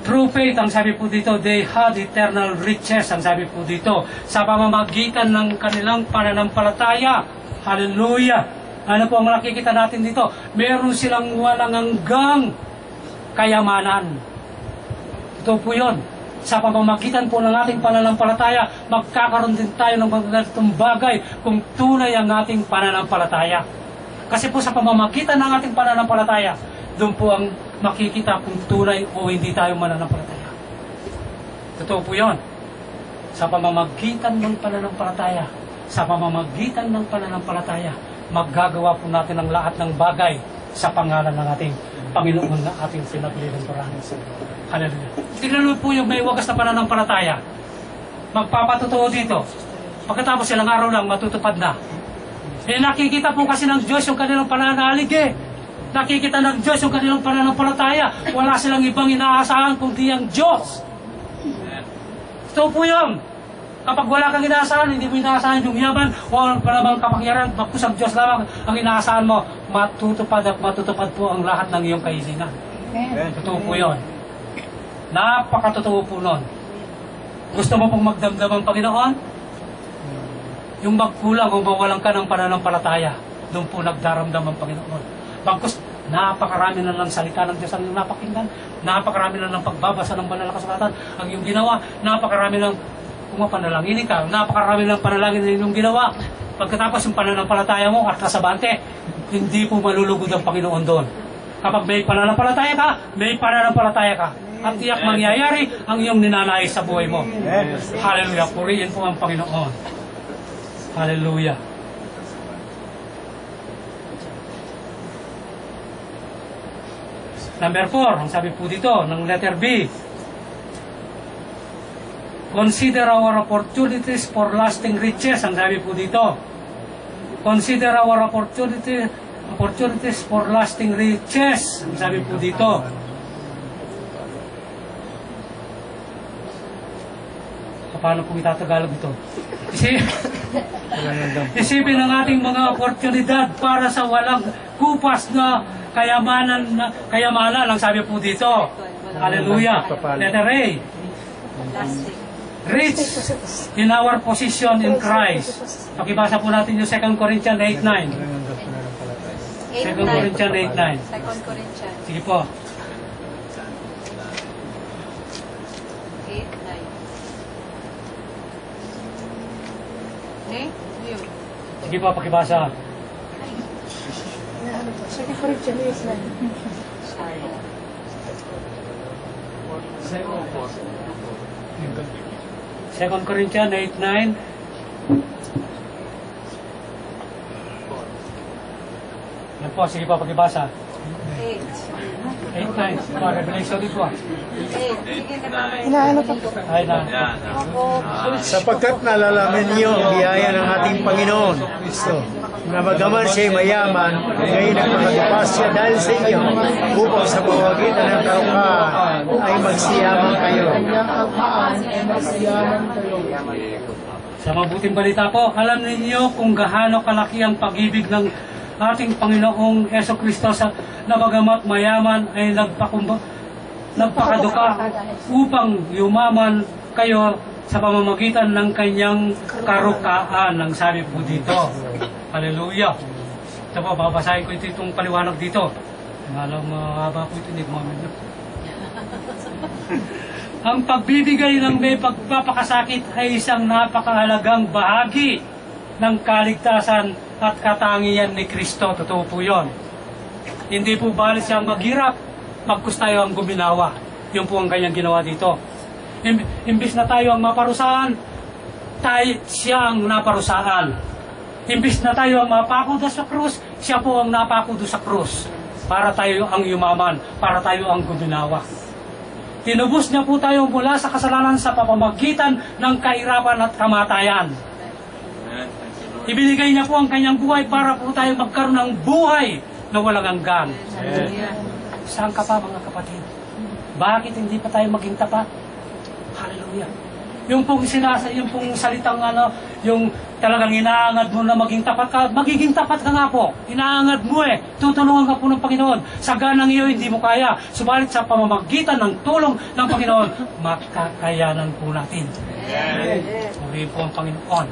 True faith, ang sabi po dito, they had eternal riches, ang sabi po dito, sa pamamagitan ng kanilang pananampalataya. Hallelujah. Ano po ang nakikita natin dito? Meron silang walang hanggang kayamanan. Ito po yun. Sa pamamagitan po ng ating pananampalataya, magkakaroon din tayo ng mga ganitong bagay kung tunay ang ating pananampalataya. Kasi po sa pamamagitan ng ating pananampalataya, doon po ang makikita kung tunay o hindi tayo mananampalataya. Totoo po yun. Sa pamamagitan ng pananampalataya, maggagawa po natin ang lahat ng bagay sa pangalan ng ating Panginoon na ating pinaglilingkuran. Hallelujah. Tignan mo po yung may wagas na pananampalataya. Magpapatotoo dito. Pagkatapos ilang araw lang, matutupad na. Nakikita po kasi ng Diyos yung kanilang pananalig Nakikita ng Diyos yung kanilang pananampalataya. Wala silang ibang inaasahan kundi ang Diyos. Ito po yun. Kapag wala kang inaasahan, hindi mo inaasahan yung yaman, wala pa namang kapangyarihan, bagkus ang Diyos lamang ang inaasahan mo, matutupad at matutupad po ang lahat ng iyong kahilingan. Totoo po yun. Napakatotoo po nun. Gusto mo pong magdamdam ang Panginoon? Yung magkulang o mawalan ka ng pananampalataya, doon po nagdaramdam ang Panginoon. Bagkus, napakarami na ng salita ng Diyos ang iyong napakinggan, napakarami na ng pagbabasa ng banal na kasulatan ang iyong ginawa, napakarami ng pumapanalangin ka, napakarami ng panalangin na inyong ginawa. Pagkatapos yung pananampalataya mo at kasabante, hindi po malulugod ang Panginoon doon. Kapag may pananampalataya ka, may pananampalataya ka. At tiyak mangyayari ang iyong ninanais sa buhay mo. Hallelujah. Purihin po ang Panginoon. Hallelujah. Number 4, ang sabi po dito, ng letter B. Consider our opportunities for lasting riches. Ang sabi po dito. Consider our opportunities for lasting riches. Ang sabi po dito. Paano po itatagalog ito? Isipin ang ating mga oportunidad para sa walang kupas na kayamanan ang sabi po dito. Hallelujah. Letter A. Rich in our position in Christ. Pakibasa po natin yung 2 Corinthians 8:9. 2 Corinthians 8:9. 2 Corinthians Sige po. 8:9. Okay? Yun. Sige po, pakibasa. Second Corinthians 8:9. Yan po, sige po, pakibasa. 8:9. Revelation din po. 8. Sige ka naman. Ay na. Sapagkat nalalaman niyo ang biyaya ng ating Panginoon Kristo, na bagaman siya'y mayaman, ngayon nagpapagapas siya dahil sa inyo, upang sa pamagitan ng karukaan ay magsiyaman kayo. Sa mabuting balita po, alam ninyo kung gaano kalaki ang pag-ibig ng ating Panginoong Jesucristo na bagamat mayaman ay nagpakaduka upang yumaman kayo sa pamamagitan ng kanyang karukaan, ang sabi po dito. Hallelujah. Ito po, babasahin ko itong paliwanag dito. Alam, mahaba po ito, hindi ko mamit. Ang pagbibigay ng may pagpapakasakit ay isang napakahalagang bahagi ng kaligtasan at katangian ni Kristo. Totoo po yun. Hindi po bali siyang maghirap pagkus tayo ang guminawa. Yun po ang kanyang ginawa dito. Imbis na tayo ang maparusahan, siya ang naparusahan. Imbis na tayo ang mapakudo sa krus, siya po ang napakudo sa krus. Para tayo ang yumaman, para tayo ang guminawa. Tinubos niya po tayo mula sa kasalanan sa pamamagitan ng kahirapan at kamatayan. Ibinigay niya po ang kanyang buhay para po tayo magkaroon ng buhay na walang hanggan. Saan ka pa, mga kapatid? Bakit hindi pa tayo maging tapat? Hallelujah. Yung pong yung pong salitang yung talagang inaangad mo na maging tapat ka, magiging tapat ka nga po. Inaangad mo tutulungan ka po ng Panginoon. Sa ganang iyo, hindi mo kaya. Subalit sa pamamagitan ng tulong ng Panginoon, makakayanan po natin. Purihin po ang Panginoon.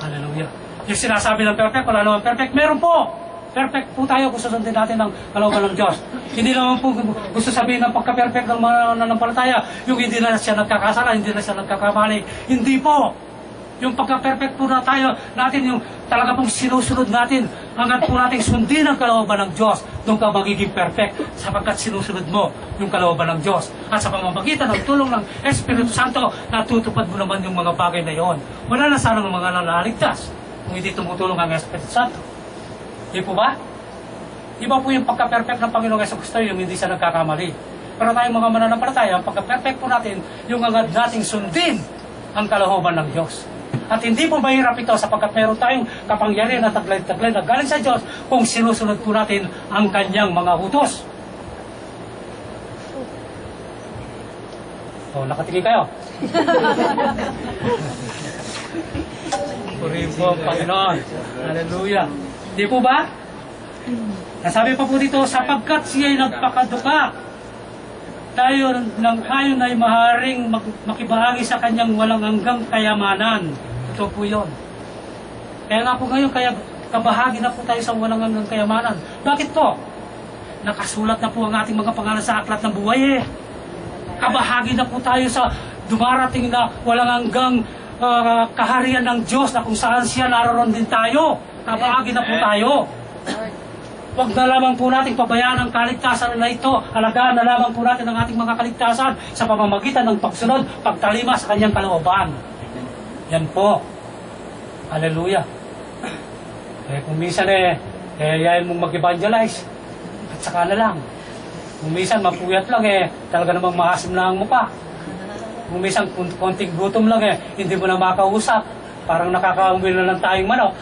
Hallelujah. Yung sinasabi ng perfect, wala naman perfect. Meron po. Perfect po tayo kung susundin natin ng kalooban ng Diyos. Hindi naman po gusto sabihin ng pagka-perfect ng mananampalataya, yung hindi na siya nagkakasala, hindi na siya nagkakamali. Hindi po. Yung pagka-perfect po natin, yung talaga pong sinusunod natin, hanggang po natin sundin ang kalooban ng Diyos, doon ka magiging perfect sapagkat sinusunod mo yung kalooban ng Diyos. At sa pamamagitan ng tulong ng Espiritu Santo, natutupad mo naman yung mga bagay na yon. Wala na sana ng mga nalaligtas kung hindi tumutulong ang Espiritu Santo. Di po ba? Iba po yung pagka-perfect ng Panginoong Jesucristo, yung hindi siya nagkakamali. Pero tayong mga mananampalataya, ang pagka-perfect po natin, yung agad nating sundin ang kalooban ng Diyos. At hindi po mahirap ito sapagkat meron tayong kapangyarihan at taglay-taglay na galing sa Diyos kung sinusunod po natin ang kanyang mga utos. O, nakatingin kayo. Purihin po ang Panginoon. Hallelujah. Di po ba? Nasabi pa po dito, sapagkat siya'y nagpakaduka, tayo ng ayon ay maharing makibahagi sa kanyang walang hanggang kayamanan. Ito po yun. Kaya nga po ngayon, kaya kabahagi na po tayo sa walang hanggang kayamanan. Bakit po? Nakasulat na po ang ating mga pangalan sa aklat ng buhay eh. Kabahagi na po tayo sa dumarating na walang hanggang kaharian ng Diyos na kung saan siya naroon din tayo. Kabahagi na po tayo. Huwag na lamang po natin pabayaan ang kaligtasan na ito. Alagaan na lamang po natin ang ating mga kaligtasan sa pamamagitan ng pagsunod, pagtalima sa kanyang kalooban. Yan po. Hallelujah. Kung minsan yayain mong mag-evangelize, at saka na lang. Kung minsan mapuyat lang talaga namang maasim na ang mukha. Kung minsan konting gutom lang hindi mo na makausap. Parang nakakaumil na lang tayong manok.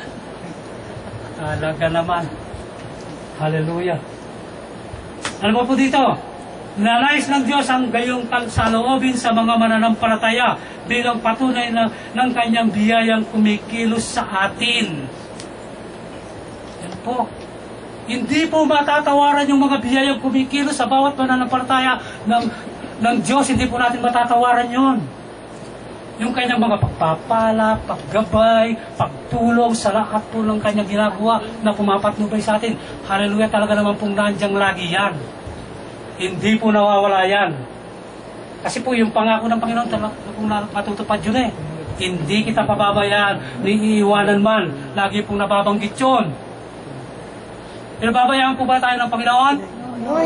Talaga naman. Hallelujah. Ano po dito? Nanais ng Diyos ang gayong pagsaloobin sa mga mananampalataya bilang patunay ng kanyang biyayang kumikilos sa atin. Yan po. Hindi po matatawaran yung mga biyayang kumikilos sa bawat mananampalataya ng Diyos. Hindi po natin matatawaran yon. Yung kanyang mga pagpapala, paggabay, pagtulong sa lahat po ng kanyang ginagawa na pumapatnubay sa atin. Hallelujah, talaga naman pong nandiyan lagi yan. Hindi po nawawala yan. Kasi po yung pangako ng Panginoon talaga kung matutupad yun Hindi kita pababayaan, ni iiwanan man. Lagi pong nababanggit yun. Pero babayaan po ba tayo ng Panginoon? No.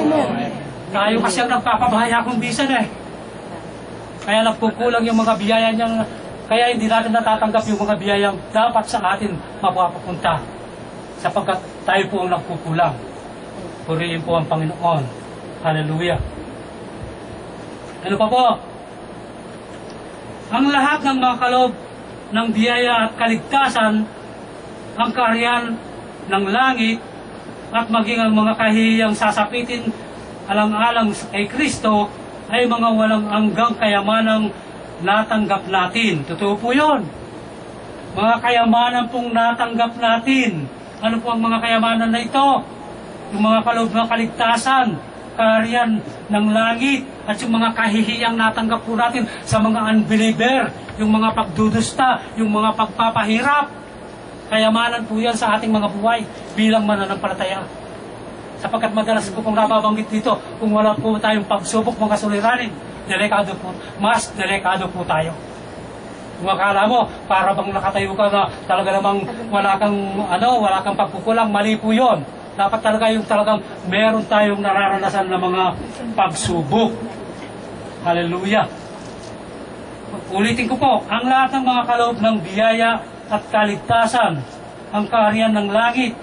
Tayo kasi ang nagpapabaya kung bisan Kaya nagkukulang yung mga biyaya niyang, kaya hindi natin natatanggap yung mga biyayang dapat sa atin mapapunta. Sapagkat tayo po ang nagkukulang. Purihin po ang Panginoon. Hallelujah. Ano pa po? Ang lahat ng mga kaloob ng biyaya at kaligtasan, ang kaharian ng langit, at maging ang mga kahiyang sasapitin alang-alang kay Kristo, ay mga walang hanggang kayamanang natanggap natin. Totoo po yun. Mga kayamanan pong natanggap natin. Ano po ang mga kayamanan na ito? Yung mga kaloob ng kaligtasan, kaharian ng langit, at yung mga kahihiyang natanggap po natin sa mga unbeliever, yung mga pagdudusta, yung mga pagpapahirap. Kayamanan po yan sa ating mga buhay bilang mananampalataya. Sapagkat madalas ko pong nababanggit dito, kung wala po tayong pagsubok mga suliranin, mas delikado po tayo. Kung akala mo, para bang nakatayo ka na talaga namang wala kang pagkukulang, mali po yun. Dapat talaga yung talagang meron tayong nararanasan na mga pagsubok. Hallelujah. Ulitin ko po, ang lahat ng mga kaloob ng biyaya at kaligtasan, ang kaharian ng langit,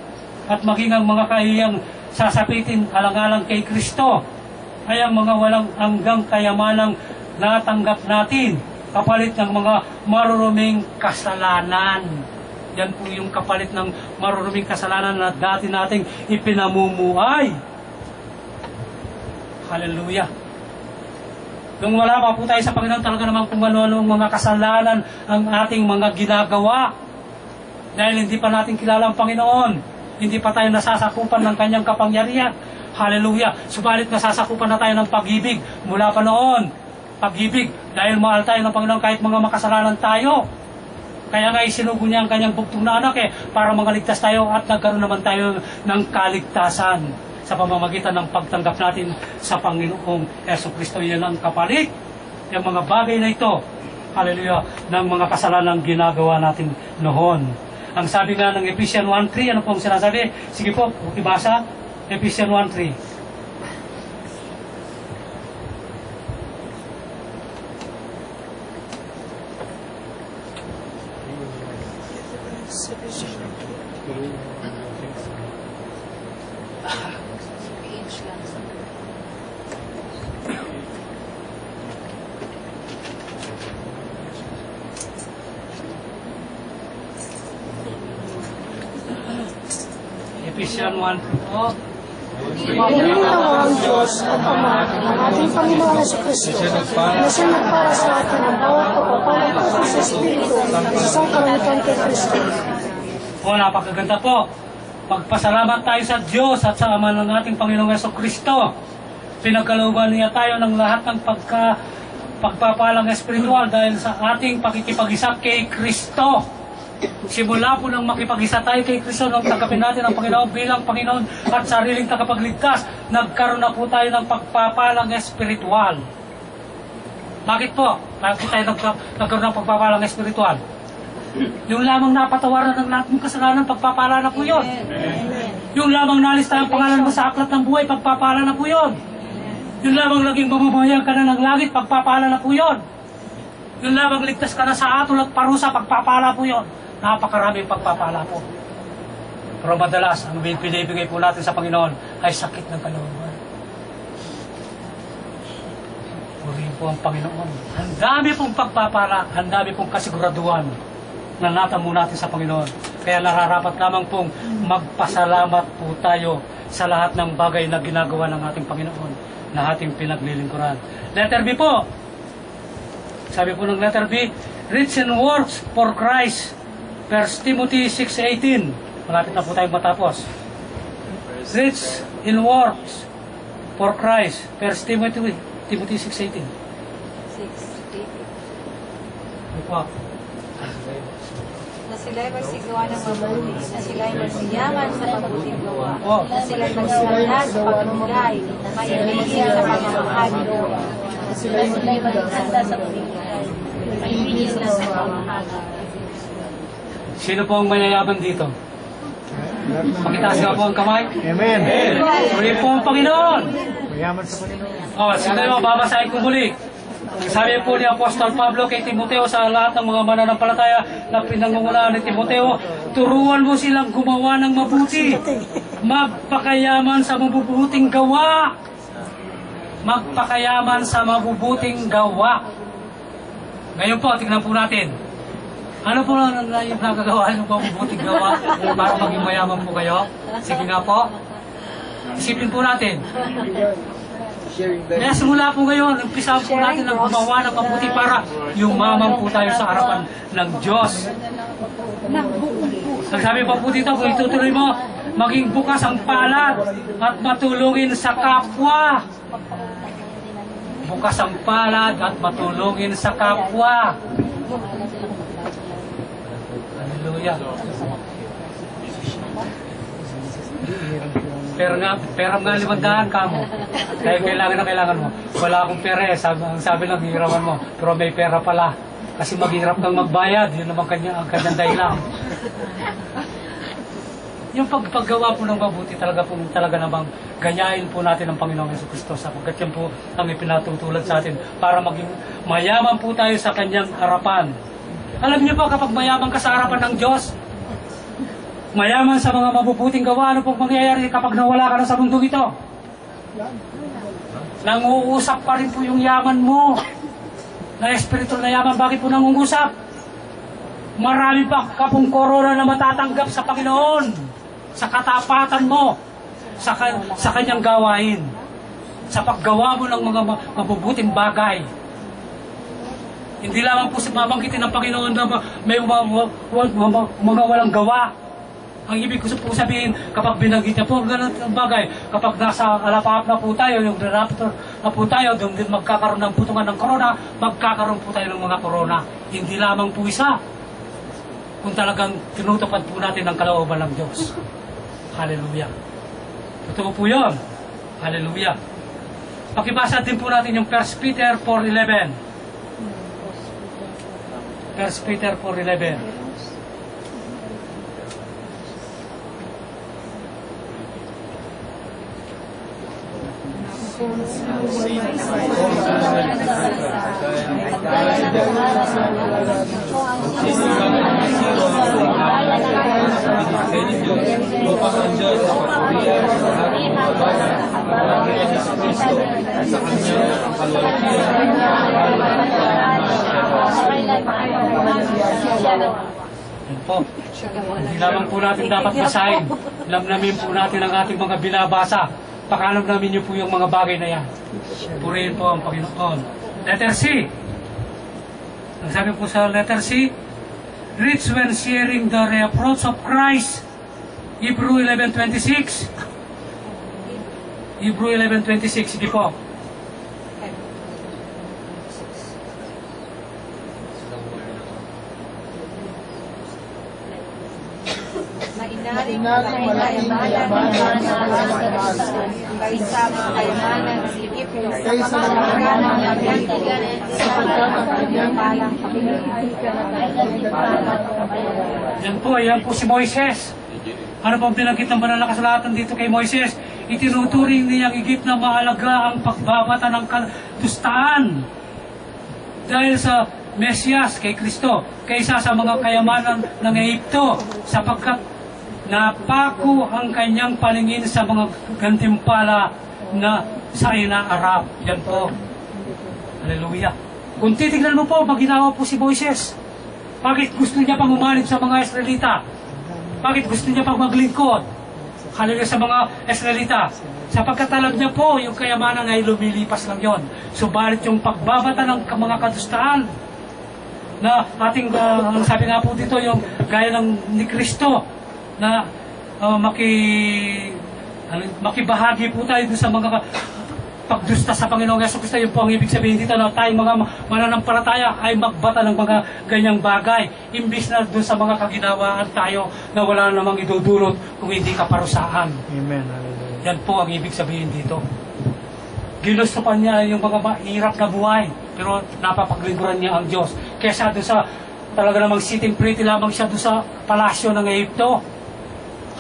at maging ang mga kahiyang sasapitin alang-alang kay Kristo, ay ang mga walang hanggang kayamanang natanggap natin, kapalit ng mga maruruming kasalanan. Yan po yung kapalit ng maruruming kasalanan na dati nating ipinamumuhay. Hallelujah. Nung wala pa po tayo sa Panginoon, talaga naman kung ano-ano mga kasalanan ang ating mga ginagawa. Dahil hindi pa natin kilala ang Panginoon. Hindi pa tayo nasasakupan ng kanyang kapangyarihan. Hallelujah. Subalit nasasakupan na tayo ng pag-ibig mula pa noon. Pag-ibig. Dahil mahal tayo ng Panginoon kahit mga makasalanan tayo. Kaya nga isinugo niya ang kanyang bugtong na anak para mangaligtas tayo at nagkaroon naman tayo ng kaligtasan sa pamamagitan ng pagtanggap natin sa Panginoong Jesucristo. Yan ang kapalit. Yung mga bagay na ito. Hallelujah. Ng mga kasalanang ginagawa natin noon. Ang sabi nga ng Ephesians 1:3, ano po ang sinasabi? Sige po, ibasa. Ephesians 1:3. Ephesians 1:3 po. Purihin nawa ang Diyos at Ama ng ating Panginoon Jesucristo na siya nagpara sa atin ng bawat pagpapalagpasan sa Espiritu sa isang kalamitan kay Kristo. O, napakaganda po. Magpasalamat tayo sa Diyos at sa Ama ng ating Panginoong Jesucristo. Pinagkalooban niya tayo ng lahat ng pagpapalang espiritual dahil sa ating pakikipag-isa kay Kristo. Simula po nang makipag-isa tayo kay Kristo nung tanggapin natin ang Panginoon bilang Panginoon at sariling tagapagligtas, nagkaroon na po tayo ng pagpapalang espiritual. Bakit po? Bakit tayo nagkaroon ng pagpapalang espiritual? Yung lamang napatawaran ng lahat ng kasalanan, pagpapala na po yun. Yung lamang nalis tayo ang pangalan mo sa aklat ng buhay, pagpapala na po yun. Yung lamang naging mamamayan ka na ng langit, pagpapala na po yun. Yung lamang ligtas ka na sa atol at parusa, pagpapala po yun. Napakaraming pagpapala po. Pero madalas, ang pinibigay po natin sa Panginoon ay sakit ng kalooban. Purihin po ang Panginoon. Ang dami pong pagpapala, ang dami pong kasiguraduhan na natamo natin sa Panginoon. Kaya nararapat lamang pong magpasalamat po tayo sa lahat ng bagay na ginagawa ng ating Panginoon na ating pinaglilingkuran. Letter B po. Sabi po ng letter B, rich in works for Christ. 1 Timothy 6:18. Malapit na po tayong matapos. Rich in works for Christ. 1 Timothy 6:18. 6:8. Ano po? Na sila'y magsigawa ng mabuti, na sila'y magsiyaman sa mabuting gawa, Oh. na sila'y magsiyaman sa pagbigay, maibigin sa pamamahagi, na sila'y maghanda sa pagbigay, maibigin sa pamamahagi. Sino po ang mayayaman dito? Pakitaas nga po ang kamay. Amen. Purihin po ang Panginoon. Mayaman sa Panginoon. O, sino yung babasahin ko muli? Sabi po ni Apostol Pablo kay Timoteo sa lahat ng mga mananampalataya na pinangungunahan ni Timoteo, turuan mo silang gumawa ng mabuti. Magpakayaman sa mabubuting gawa. Magpakayaman sa mabubuting gawa. Ngayon po, tingnan po natin. Ano po ang nagagawa ng mabubuting gawa para maging mayaman po kayo? Sige nga po. Isipin po natin. Kaya simula po ngayon, umpisa po natin ang gumawa ng mabuti para yumaman po tayo sa harapan ng Diyos. Sabi pa po dito, kung itutuloy mo, maging bukas ang palad at matulungin sa kapwa. Bukas ang palad at matulungin sa kapwa. Hallelujah. Pera nga 500 ka mo. Dahil kailangan mo. Wala akong pera eh. Sabi lang, hihiraman mo. Pero may pera pala. Kasi maghihirap kang magbayad. Yun naman ang kanyang dahilan. Yung paggawa po ng mabuti talaga namang ganyahin po natin ang Panginoong Jesucristo sapagkat yan po ang ipinatutulad sa atin para maging mayaman po tayo sa kanyang harapan. Alam niyo po, kapag mayaman ka sa harapan ng Diyos, mayaman sa mga mabubuting gawa, ano pong mangyayari kapag nawala ka na sa mundo ito? Nanguusap pa rin po yung yaman mo. Na espiritual na yaman, bakit po nangungusap? Marami pa ka pong korona na matatanggap sa Panginoon, sa katapatan mo, sa kanyang gawain, sa paggawa mo ng mga mabubuting bagay. Hindi lamang po mamanggitin ng Panginoon na may mga walang gawa. Ang ibig ko po sabihin, kapag binanggit niya po ganun bagay, kapag nasa alapahap na po tayo, yung raptor na po tayo, doon din magkakaroon ng putungan ng corona, magkakaroon po tayo ng mga corona. Hindi lamang po isa, kung talagang tinutupad po natin ang kalooban ng Diyos. Hallelujah. Totoo po yun. Hallelujah. Pakibasa din po natin yung 1 Peter 4:11. 1 Peter 4:11. Po. Hindi lamang po natin dapat basahin. Lamnamin po natin ang ating mga binabasa Pakalam namin niyo po yung mga bagay na yan. Purihin po ang Panginoon. Letter C. Ang sabi po sa letter C, rich when sharing the reproach of Christ. Hebrew 11:26. Hebrew 11:26. Sige po. Mainaring kayamanan kaysa mga kayamanan ng Egypto sa pamamagitan ng gantigan sa pagkakataon palang Yan po si Moises. Ano pong binanggit ng banal na kasulatan dito kay Moises? Itinuturing niyang higit na mahalaga ang pagbabata ng kadustaan dahil sa Mesiyas kay Kristo kaysa sa mga kayamanan ng Egypto, sapagkat napako ang kanyang paningin sa mga gantimpala na sa inaarap. Yan po. Hallelujah. Kung titignan mo po, maginawa po si Moises. Bakit gusto niya pang umanib sa mga Israelita? Bakit gusto niya pang maglingkod? Hallelujah sa mga Israelita. Sapagkat alam niya po, yung kayamanan ay lumilipas lang yon. Subalit yung pagbabata ng mga kadustaan na ating, ang sabi nga po dito, yung gaya ng ni Kristo, na makibahagi po tayo sa mga pagdusta sa Panginoong Yesu-Cristo. Yun po ang ibig sabihin dito na tayong mga mananampalataya ay magbata ng mga ganyang bagay. Imbis na dun sa mga kaginawaan tayo na wala namang idudulot kung hindi ka parusahan. Amen. Hallelujah. Yan po ang ibig sabihin dito. Ginusto pa niya yung mga mahirap na buhay, pero napapaglingkuran niya ang Diyos. Kesa doon sa talaga namang sitting pretty lamang siya doon sa palasyo ng Egypto.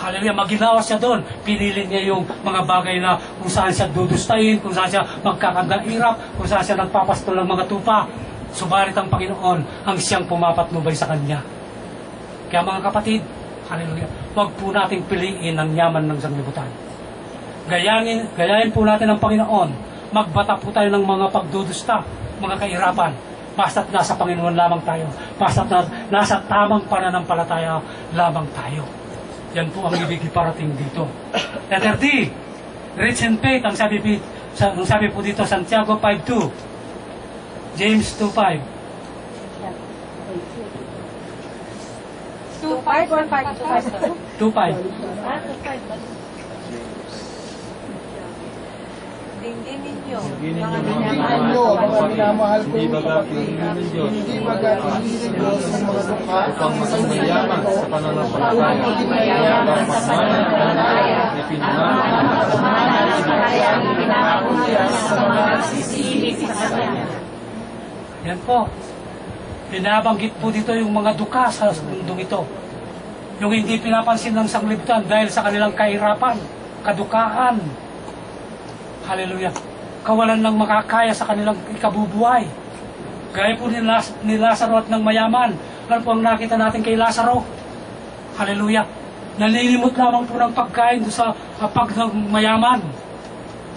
Hallelujah, maginawa siya doon. Pinili niya yung mga bagay na kung saan siya dudustahin, kung saan siya magkakagairap, kung saan siya nagpapastol ng mga tupa. Subalit ang Panginoon ang siyang pumapatnubay sa kanya. Kaya mga kapatid, hallelujah, huwag po nating piliin ang yaman ng sanglibutan. Gayahin po natin ang Panginoon. Magbata po tayo ng mga pagdudusta, mga kahirapan. Basta't nasa Panginoon lamang tayo. Basta't nasa tamang pananampalataya lamang tayo. Yan po ang ibig iparating dito. Letter D, rich in faith, ang sabi po dito, Santiago 5:2, James 2:5. 2:5 or 5:2? 2:5. Dinggin ninyo. Ginin Mga niyo minamahal mga ko. minamahal ko, hindi baga pinili ng Diyos, Hindi magaling ng Diyos ang mga dukha upang maging mayaman sa pananampalataya, pagmamana, Yan po. Binabanggit po dito yung mga duka sa mundong ito. Yung hindi pinapansin ng sanglibutan dahil sa kanilang kahirapan, kadukaan. Hallelujah. Kawalan ng makakaya sa kanilang ikabubuhay. Gaya po ni Lazaro at ng mayaman. Ano po ang nakita natin kay Lazaro? Hallelujah. Nalilimot lamang po ng pagkain sa mayaman.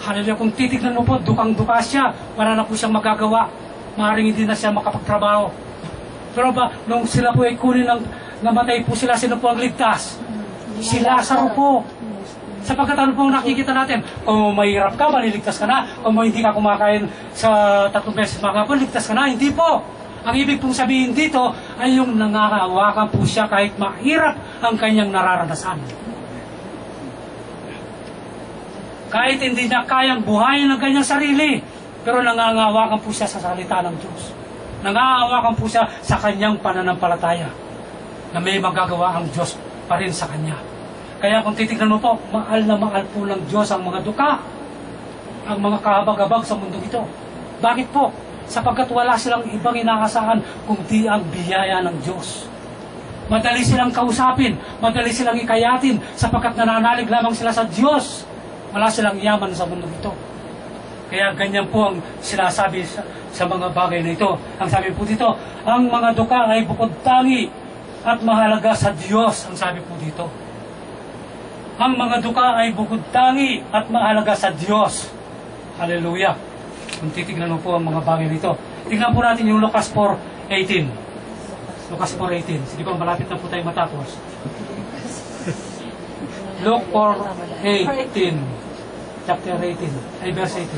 Hallelujah. Kung titignan mo po, dukang-duka siya. Wala na po siyang magagawa. Maaaring hindi na siya makapagtrabaho. Pero ba, nung sila po ay kunin ng namatay po sila, sino po ang ligtas? Si Lazaro po. Sapagkat ano po nakikita natin, kung mahirap ka, maliligtas ka na. Kung hindi ka kumakain sa 3 beses maghapon, ligtas ka na. Hindi po. Ang ibig pong sabihin dito ay yung nangangahawakan po siya kahit mahirap ang kanyang nararanasan. Kahit hindi niya kayang buhayin ang kanyang sarili, pero nangangahawakan po siya sa salita ng Diyos. Nangangahawakan po siya sa kanyang pananampalataya na may magagawa ang Diyos pa rin sa kanya. Kaya kung titignan mo po, mahal na mahal po ng Diyos ang mga duka, ang mga kahabag-habag sa mundong ito. Bakit po? Sapagkat wala silang ibang inaasahan kundi ang biyaya ng Diyos. Madali silang kausapin, madali silang ikayatin, sapagkat nananalig lamang sila sa Diyos. Wala silang yaman sa mundong ito. Kaya ganyan po ang sinasabi sa mga bagay na ito. Ang sabi po dito, ang mga duka ay bukod tangi at mahalaga sa Diyos, ang sabi po dito. Ang mga duka ay bukod tangi at mahalaga sa Diyos. Hallelujah. Kung titignan mo po ang mga bagay nito. Tingnan po natin yung Lucas 4:18. Lucas 4:18. Sige po, malapit na po tayo matapos. Luke 4:18. chapter 18, ay verse 18.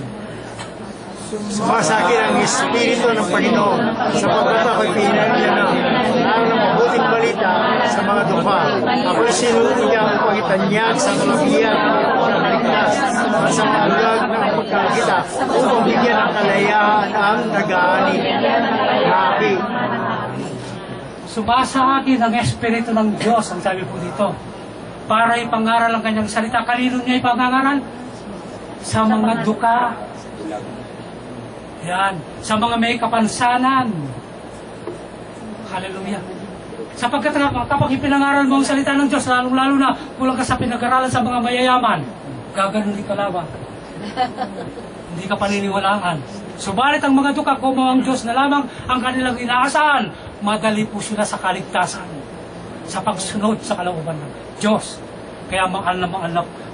Sumasakin ang Espiritu ng Panginoon sapagkat ako'y pinagyan ng mabuting balita sa mga dukha. Ako'y sinunog niya ang pagitanyag sa kalabihan ng ligtas sa malag ng pagkakita upang bigyan ng kalayaan ang nag-aani. Happy. Sumasakin ang Espiritu ng Diyos, ang sabi po dito, para ipangaral ang kanyang salita. Kanino niya ipangaral? Sa mga duka. Yan. Sa mga may kapansanan. Hallelujah. Sapagkat kapag ipinangaral mo ang salita ng Diyos, lalong-lalo na kulang ka sa pinag-aralan sa mga mayayaman, gaganunin ka lamang. Hindi ka paniniwalaan. Subalit ang mga duka, kung ang Diyos na lamang ang kanilang inaasahan, madali po sila sa kaligtasan, sa pagsunod sa kalooban ng Diyos. Kaya mahal na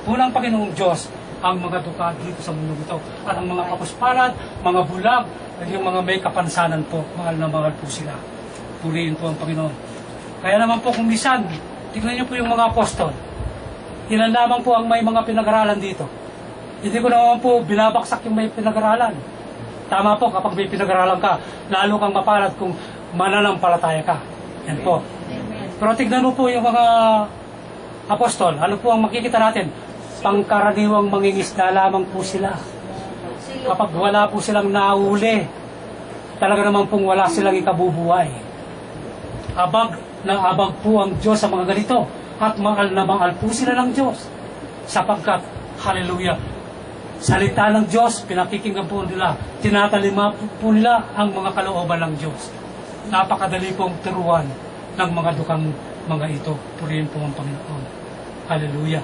po ng Panginoong Diyos ang mga duka dito sa mundo ito. At ang mga kapusparan, mga bulag, at yung mga may kapansanan po, mahal na mahal po sila. Purihin po ang Panginoon. Kaya naman po kung minsan, tignan niyo po yung mga apostol. Ilan lamang po ang may mga pinag-aralan dito. Hindi ko naman po binabaksak yung may pinag-aralan. Tama po, kapag may pinag-aralan ka, lalo kang mapalad kung mananampalataya ka. Yan po. Pero tignan mo po yung mga apostol. Ano po ang makikita natin? Pangkaraniwang mangingisda lamang po sila. Kapag wala po silang nauli, talaga naman pong wala silang ikabubuhay. Abag na abag po ang Diyos sa mga ganito. At mahal na mahal po sila ng Diyos. Sapagkat, hallelujah, salita ng Diyos, pinakikinggan po nila, tinatalima po nila ang mga kalooban ng Diyos. Napakadali pong turuan ng mga dukang mga ito. Purihin po ang Panginoon. Hallelujah.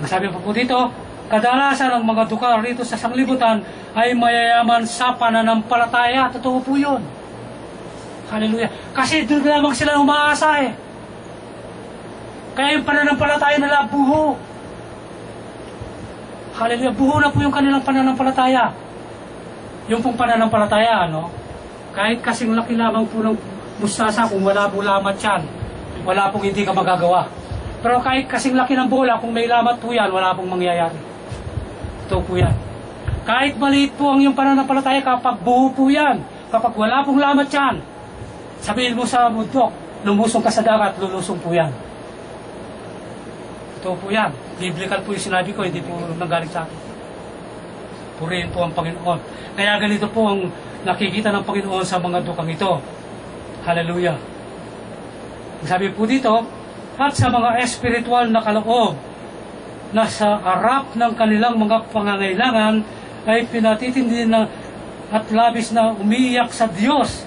Sabi po dito, kadalasan ang mga duka rito sa sanglibutan ay mayayaman sa pananampalataya. Totoo po yun. Hallelujah. Kasi doon lamang sila umaasa eh. Kaya yung pananampalataya nila buho. Hallelujah. Buho na po yung kanilang pananampalataya. Yung pong pananampalataya, ano? Kahit kasing laki lamang po ng mustasa, kung wala po lamat yan, wala pong hindi ka magagawa. Pero kahit kasing laki ng bola, kung may lamat po yan, wala pong mangyayari. Ito po yan. Kahit maliit po ang iyong pananampalataya, kapag buo po yan, kapag wala pong lamat yan, sabihin mo sa bundok, lumusong ka sa dagat, lulusong po yan. Ito po yan. Biblical po yung sinabi ko, hindi po nanggaling sa akin. Purihin po ang Panginoon. Kaya ganito po ang nakikita ng Panginoon sa mga dukang ito. Hallelujah. Sabi po dito, at sa mga espiritual na kaloob na sa harap ng kanilang mga pangangailangan ay pinatitindi na at labis na umiiyak sa Diyos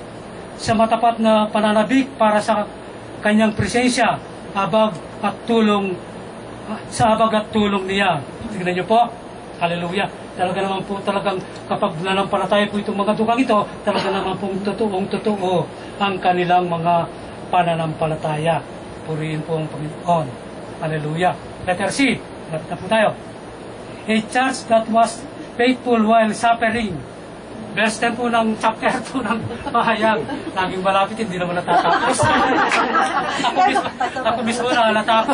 sa matapat na pananabik para sa kanyang presensya, abag at tulong sa abag at tulong niya. Tignan niyo po. Hallelujah. Talaga naman po talagang kapag nanampalataya po itong mga dukang ito, talaga naman pong totoong-totoo ang kanilang mga pananampalataya. Purihin po ang Panginoon. Hallelujah. Letter C. Lapit na po tayo. A church that was faithful while suffering. Verse 10 po ng chapter 2 ng Pahayag. Laging malapit, hindi naman natatapos. ako mismo na natatapos.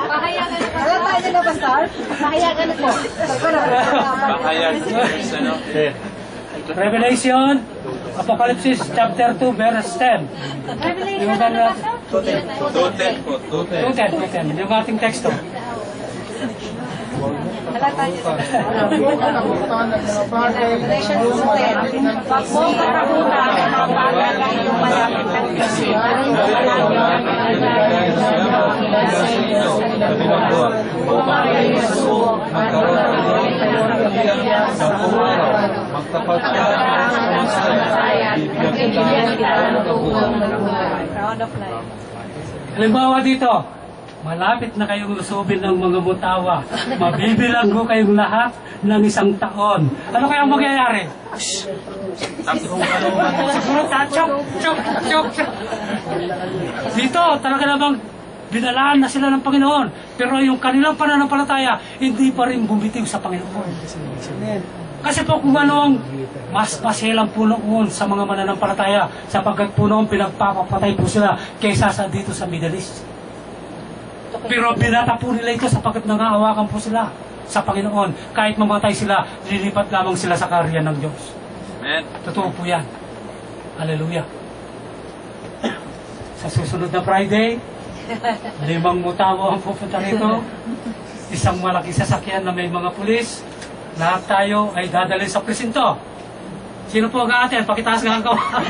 Pahayagan na po. Alam tayo na ba, Star? Pahayagan na po. Pahayag. Ano? Revelation, Apocalypse chapter 2, verse 10. Revelation na ba, Star? 2:10 po. 2:10. Yung ating teksto. Alam tayo na ba, Star? Revelation 2:10. Wag mo karakutan ang bagal ang iyong malapit ng Kristo. Magtapat ka Round of life. Halimbawa dito, malapit na kayong lusubin ng mga mutawa. Mabibilang ko kayong lahat ng isang taon. Ano kayang mangyayari? Siguro chok. Dito, talaga namang binalaan na sila ng Panginoon. Pero yung kanilang pananampalataya, hindi pa rin bumitiw sa Panginoon. Kasi po kung ano ang mas pasilang po noon sa mga mananampalataya sapagkat po noon pinagpapapatay po sila kaysa sa dito sa Middle East. Pero binata po nila ito sapagkat nangahawakan po sila sa Panginoon. Kahit mamatay sila, lilipat lamang sila sa kaharian ng Diyos. Amen. Totoo po yan. Hallelujah. Sa susunod na Friday, 5 mutawa ang pupunta rito. Isang malaking sasakyan na may mga pulis. Lahat tayo ay dadalhin sa presinto. Sino po ang atin? Pakitaas nga ang kawan.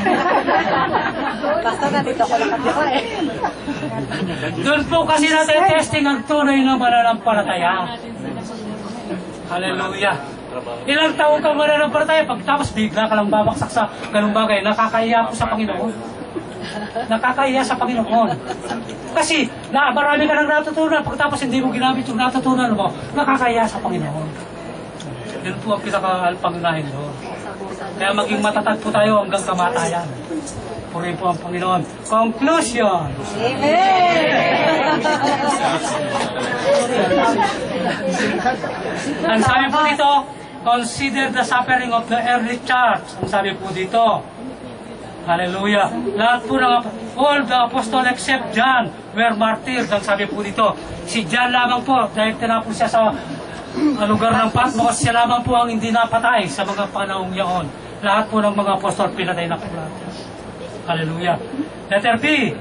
Basta na dito ko nakatira eh. Doon po kasi natin testing ang tunay na mananampalataya. Hallelujah. Ilang taon ka mananampalataya, pagtapos bigla ka lang babaksak sa ganung bagay, nakakahiya po sa Panginoon. Nakakahiya sa Panginoon. Kasi marami ka nang natutunan, pagtapos hindi mo ginamit yung natutunan mo, nakakahiya sa Panginoon. Yun po ang pinaka-alpangunahin doon. Kaya maging matatag po tayo hanggang kamatayan. Purihin po ang Panginoon. Conclusion! Ang sabi po dito, consider the suffering of the early church. Ang sabi po dito. Hallelujah. Lahat po ng all the apostles except John were martyred. Ang sabi po dito. Si John lamang po, dahil tinapon siya sa lugar ng Patmos, siya lamang po ang hindi napatay sa mga panahong yaon. Lahat po ng mga apostol pinatay na po lahat. Hallelujah. Letter B.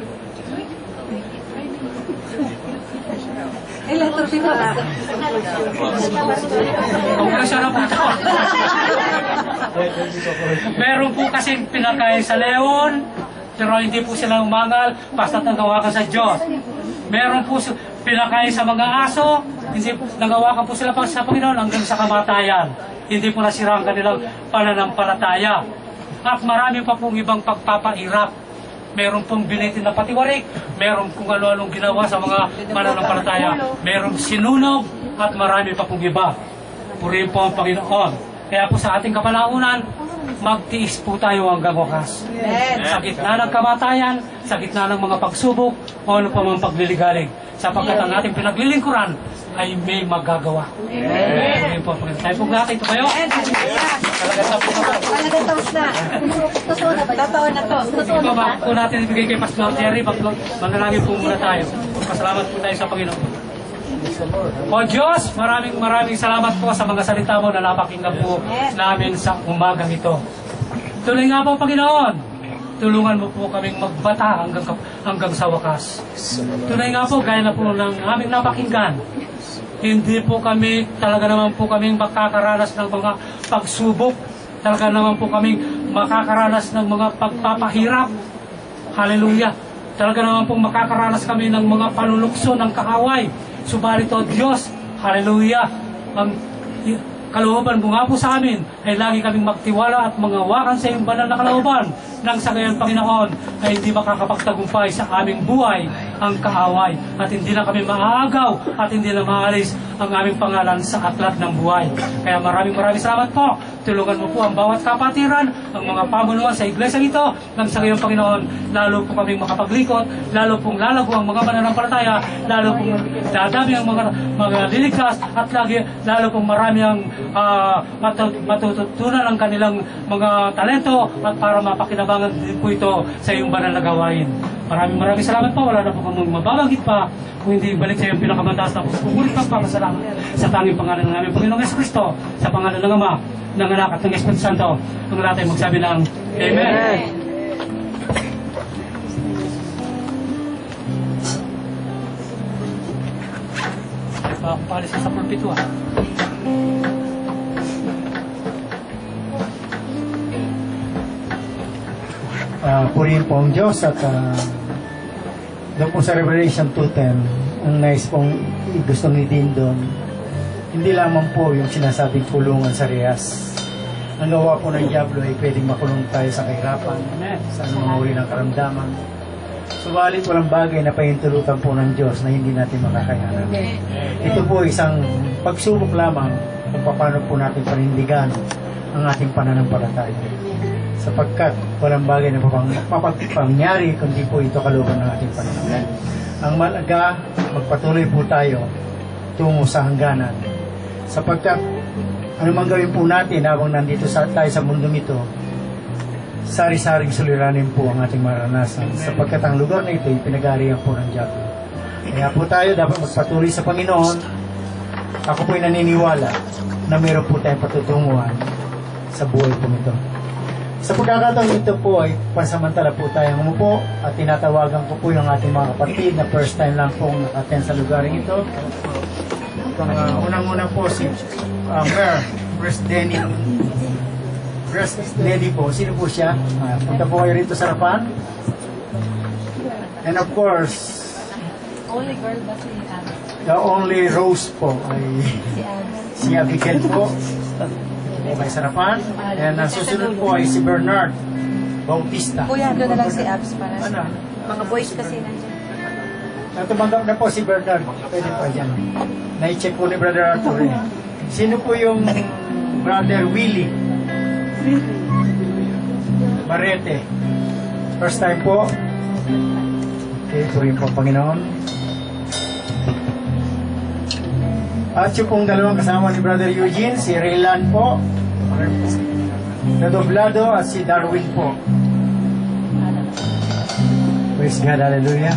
Letter B pala. Conclusion na po ito. Meron po kasing pinakain sa leon, pero hindi po sila umangal, basta't nagawakan sa Diyos. Meron po pinakain sa mga aso, hindi nagawakan po sila sa Panginoon hanggang sa kamatayan. Hindi po nasira ang kanilang pananampalataya. At marami pa pong ibang pagpapahirap. Meron pong binitin na patiwarik, meron kung ano-anong ginawa sa mga mananampalataya, merong sinunog, at marami pa pong iba. Purihin po ang Panginoon. Kaya po sa ating kapanaunan, magtiis po tayo hanggang wakas. Sa gitna ng kamatayan, sa gitna ng mga pagsubok, o ano pa mang pagliligalig. Sapagkat ang ating pinaglilingkuran ay may magagawa. Purihin po ang Panginoon. Tayo po natin ito kayo. Talagang na po kapag. Talagang tapos na. Totoo na ba? Totoo na to. Totoo na ba? Ito po natin ibigay kay Pastor Jerry. Manalangin po muna tayo. Pasalamat po tayo sa Panginoon. O Diyos, maraming salamat po sa mga salita mo na napakinggan po namin sa umagang ito. Tuloy nga po, Panginoon, tulungan mo po kaming magbata hanggang sa wakas. Tuloy nga po, gaya na po ng aming napakinggan, hindi po kami, talaga naman po kaming makakaranas ng mga pagsubok, talaga naman po kaming makakaranas ng mga pagpapahirap. Hallelujah. Talaga naman po makakaranas kami ng mga panulukso ng kaaway. Subalit o Diyos, hallelujah, ang kalooban mo nga po sa amin ay lagi kaming magtiwala at mangawakan sa iyong banal na kalooban nang sa gayon, Panginoon, ay hindi makakapagtagumpay sa aming buhay ang kaaway at hindi na kami maaagaw at hindi na maalis ang aming pangalan sa aklat ng buhay. Kaya maraming salamat po. Tulungan mo po ang bawat kapatiran, ang mga pamunuan sa iglesia ito nang sa gayon, Panginoon, lalo po kaming makapaglikot, lalo pong lalago ang mga mananampalataya, lalo pong dadami ang mga liligtas at lalo pong marami ang matututunan ang kanilang mga talento at para mapakinabangan din po ito sa iyong banal na gawain. Maraming salamat po. Wala na po kami mababanggit pa kung hindi balik sa iyong pinakamataas na pugulit pagpapasalamat sa tanging pangalan ng aming Panginoong Jesucristo, sa pangalan ng Ama, ng Anak at ng Espiritu Santo. Ang lahat ay magsabi ng Amen. Papalis sa pulpito ha. Purihin po ang Diyos at doon po sa Revelation 2:10 ang nais pong gusto ni Dean doon, hindi lamang po yung sinasabing kulungan sa rehas. Ang gawa po ng Diablo ay pwedeng makulong tayo sa kahirapan, sa mga uri ng karamdaman. Subalit walang bagay na pahintulutan po ng Diyos na hindi natin makakayanan. Ito po isang pagsubok lamang kung paano po natin panindigan ang ating pananampalataya. Sapagkat walang bagay na mapagpangyari kundi po ito kalooban ng ating Panginoon. Ang malaga, magpatuloy po tayo tungo sa hangganan. Sapagkat Ano man gawin po natin habang nandito tayo sa mundong ito, sari-saring suliranin po ang ating maranasan, sapagkat ang lugar na ito ay pinag-aarihan po ng Diablo. Kaya po tayo dapat magpatuloy sa Panginoon. Ako po'y naniniwala na meron po tayong patutunguhan sa buhay po ito. Sa pagkakataon ito po ay pansamantala po tayong umupo at tinatawagan ko po yung ating mga kapatid na first time lang pong nakaten sa lugaring ito. Unang-una po si Mayor Chris Denny. Chris Denny po, sino po siya? Punta po kayo rito sa harapan. And of course, Only girl ba si Abby? the only rose po ay si Abigail po. May sarapan. And ang susunod po ay si Bernard Bautista. Kuya, doon na lang si Abs para sa Ano? mga boys kasi nandiyan. Natumanggap na po si Bernard. Pwede po dyan. Na-check po ni Brother Arthur. Sino po yung Brother Willie Barrete? First time po. Okay, purihin po Panginoon. At yung pong dalawang kasama ni Brother Eugene, si Raylan po, Redoblado at si Darwin po. Praise God, hallelujah.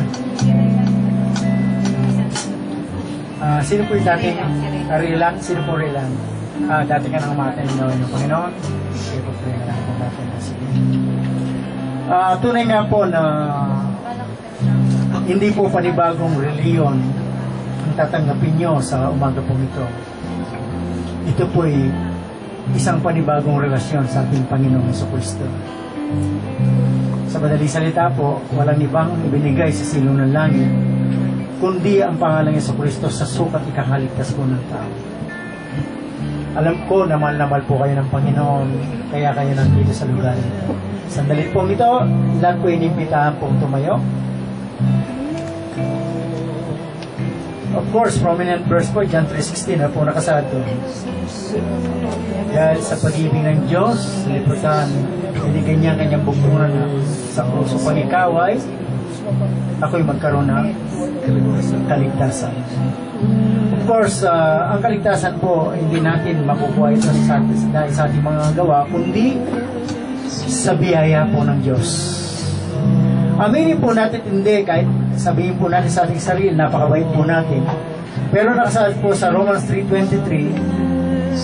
Sino po yung dating Raylan? Sino po Raylan? Dati ka nang umatay ng gawin ng Panginoon. Sige po, pray na lang po natin. Sige. Tunay nga po na hindi po panibagong reliyon ang tatanggapin nyo sa umaga po ito. Ito po ay isang panibagong relasyon sa ating Panginoong Jesucristo. Sa madaling salita po, walang ibang ibinigay sa silong ng langit, kundi ang pangalang Jesucristo sa sukat ikakaligtas po ng tao. Alam ko na mahal po kayo ng Panginoon, kaya kayo nandito sa lugar ito. Sandali po ito, lahat po inimbitahan pong tumayo. Of course, prominent verse po, John 3:16 na po nakasaad doon. Dahil sa pag-ibig ng Diyos, liputan, binigyan niya kanyang bugtungan na sa puso pag-ikaway, ako'y magkaroon ng kaligtasan. Of course, ang kaligtasan po, hindi natin makukuha ito dahil sa ating mga gawa, kundi sa biyaya po ng Diyos. Aminin po natin hindi, kahit sabihin po natin sa ating sarili, napakabait po natin. Pero nakasaad po sa Romans 3:23,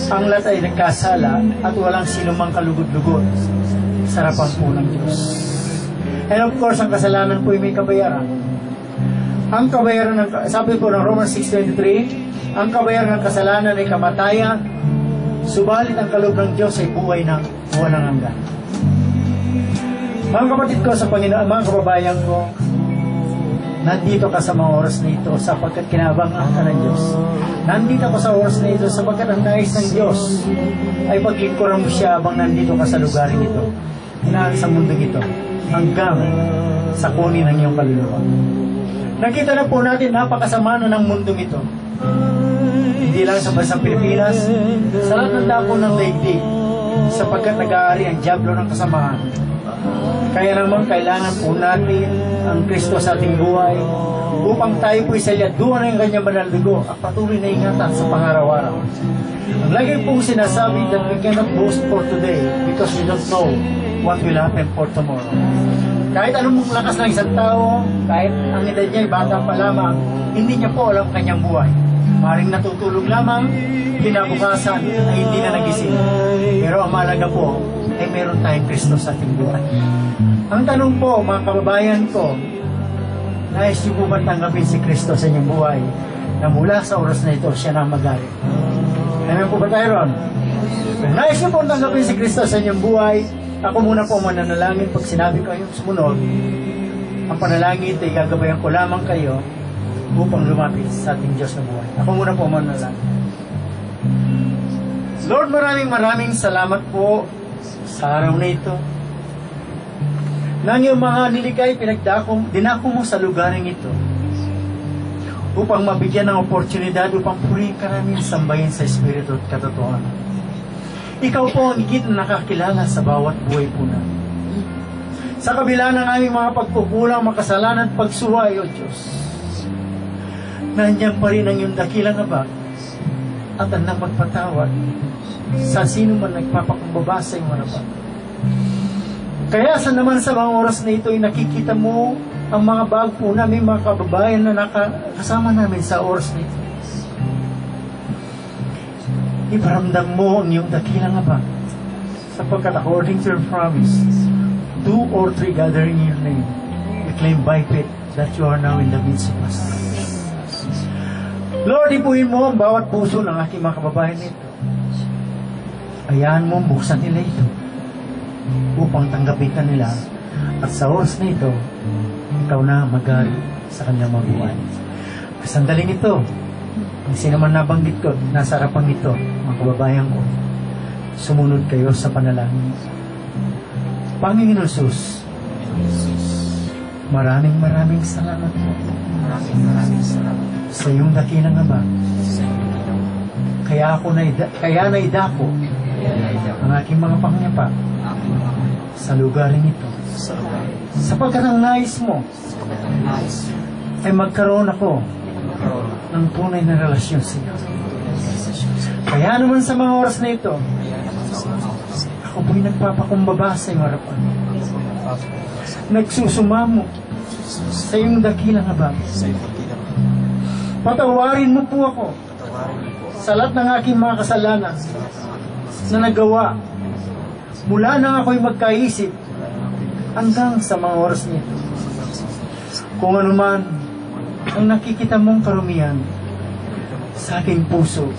ang lahat ay nagkasala at walang sino mang kalugod-lugod sa harapan po ng Diyos. And of course, ang kasalanan po ay may kabayaran. Ang kabayaran ng, sabi po ng Romans 6:23, ang kabayaran ng kasalanan ay kamatayan, subalit ang kaloob ng Diyos ay buhay ng walang hanggan. Mga kapatid ko sa Panginoon, mga kababayan ko, nandito ka sa mga oras na ito sapagkat kinabangan ka ng Diyos. Nandito ka sa oras na ito sapagkat ang nais ng Diyos ay paglingkuran mo siya habang nandito ka sa lugarin ito, sa mundong ito, hanggang sa kunin ng iyong kaluluwa. Nakita na po natin napakasama na ng mundong ito. Hindi lang sa bansang Pilipinas, sa lahat ng dako ng daigdig, sapagkat nag-aari ang diablo ng kasamahan. Kaya naman kailangan po natin ang Kristo sa ating buhay upang tayo po isalyaduhan ng kanyang banal dugo at patuloy na ingatan sa pangaraw-araw. Ang lagi pong sinasabi that we cannot boast for today because we don't know what will happen for tomorrow. Kahit anong lakas ng isang tao, kahit ang edad niya ay bata pa lamang, hindi niya po alam kanyang buhay. Maring natutulog lamang, kinabukasan ay hindi na nagising. Pero ang mahalaga po ay meron tayong Kristo sa ating buhay. Ang tanong po, mga kababayan ko, nais niyo po ba tanggapin si Kristo sa inyong buhay na mula sa oras na ito, siya na mag-ari? Ano po ba tayo ron? Kung nais niyo po tanggapin si Kristo sa inyong buhay, ako muna po mananalangin pag sinabi ko yung sumunod. Ang panalangin ay gagabayan ko lamang kayo upang lumapit sa ating Diyos na buhay. Ako muna po mananalangin. Lord, maraming salamat po sa araw na ito. Nang iyong mga nilikay, dinako mo sa lugaring ito upang mabigyan ng oportunidad upang purihin ka namin, sambahin sa Espiritu at katotohanan. Ikaw po ang higit na nakakilala sa bawat buhay po namin. Sa kabila ng aming mga pagkukulang, makasalanan at pagsuway, O Diyos, nandiyan pa rin ang iyong dakilang abag at handang magpatawad sa sino man nagpapakumbaba sa iyong harapan. Kaya sa naman sa mga oras na ito ay nakikita mo ang mga bago po namin mga kababayan na nakasama namin sa oras na ito. Iparamdam mo ang iyong dakilang Ama, sapagkat according to your promise, 2 or 3 gathering in your name, we claim by faith that you are now in the midst of us. Lord, ipuhin mo ang bawat puso ng aking mga kababayan nito. Hayaan mo buksan nila ito upang tanggapin ka nila, at sa oras na ito, ikaw na mag-ari sa kanyang mga buhay. Kasandaling ito, ang sinaman nabanggit ko, nasa harapan ito, mga kababayan ko, sumunod kayo sa panalangin. Panginoon Jesus, maraming salamat po. Maraming salamat sa iyong dakilang Ama. Kaya naidako ang aking mga pangyapa sa lugaring ito. Sapagkat ang nais mo ay magkaroon ako ng tunay na relasyon sa iyo. Kaya naman sa mga oras na ito, ako po'y nagpapakumbaba sa iyong harapan. Nagsusumamo sa iyong dakilang Ama. Patawarin mo po ako sa lahat ng aking mga kasalanan na nagawa mula nang ako'y magkaisip hanggang sa mga oras nito. Kung ano man ang nakikita mong karumihan sa aking puso,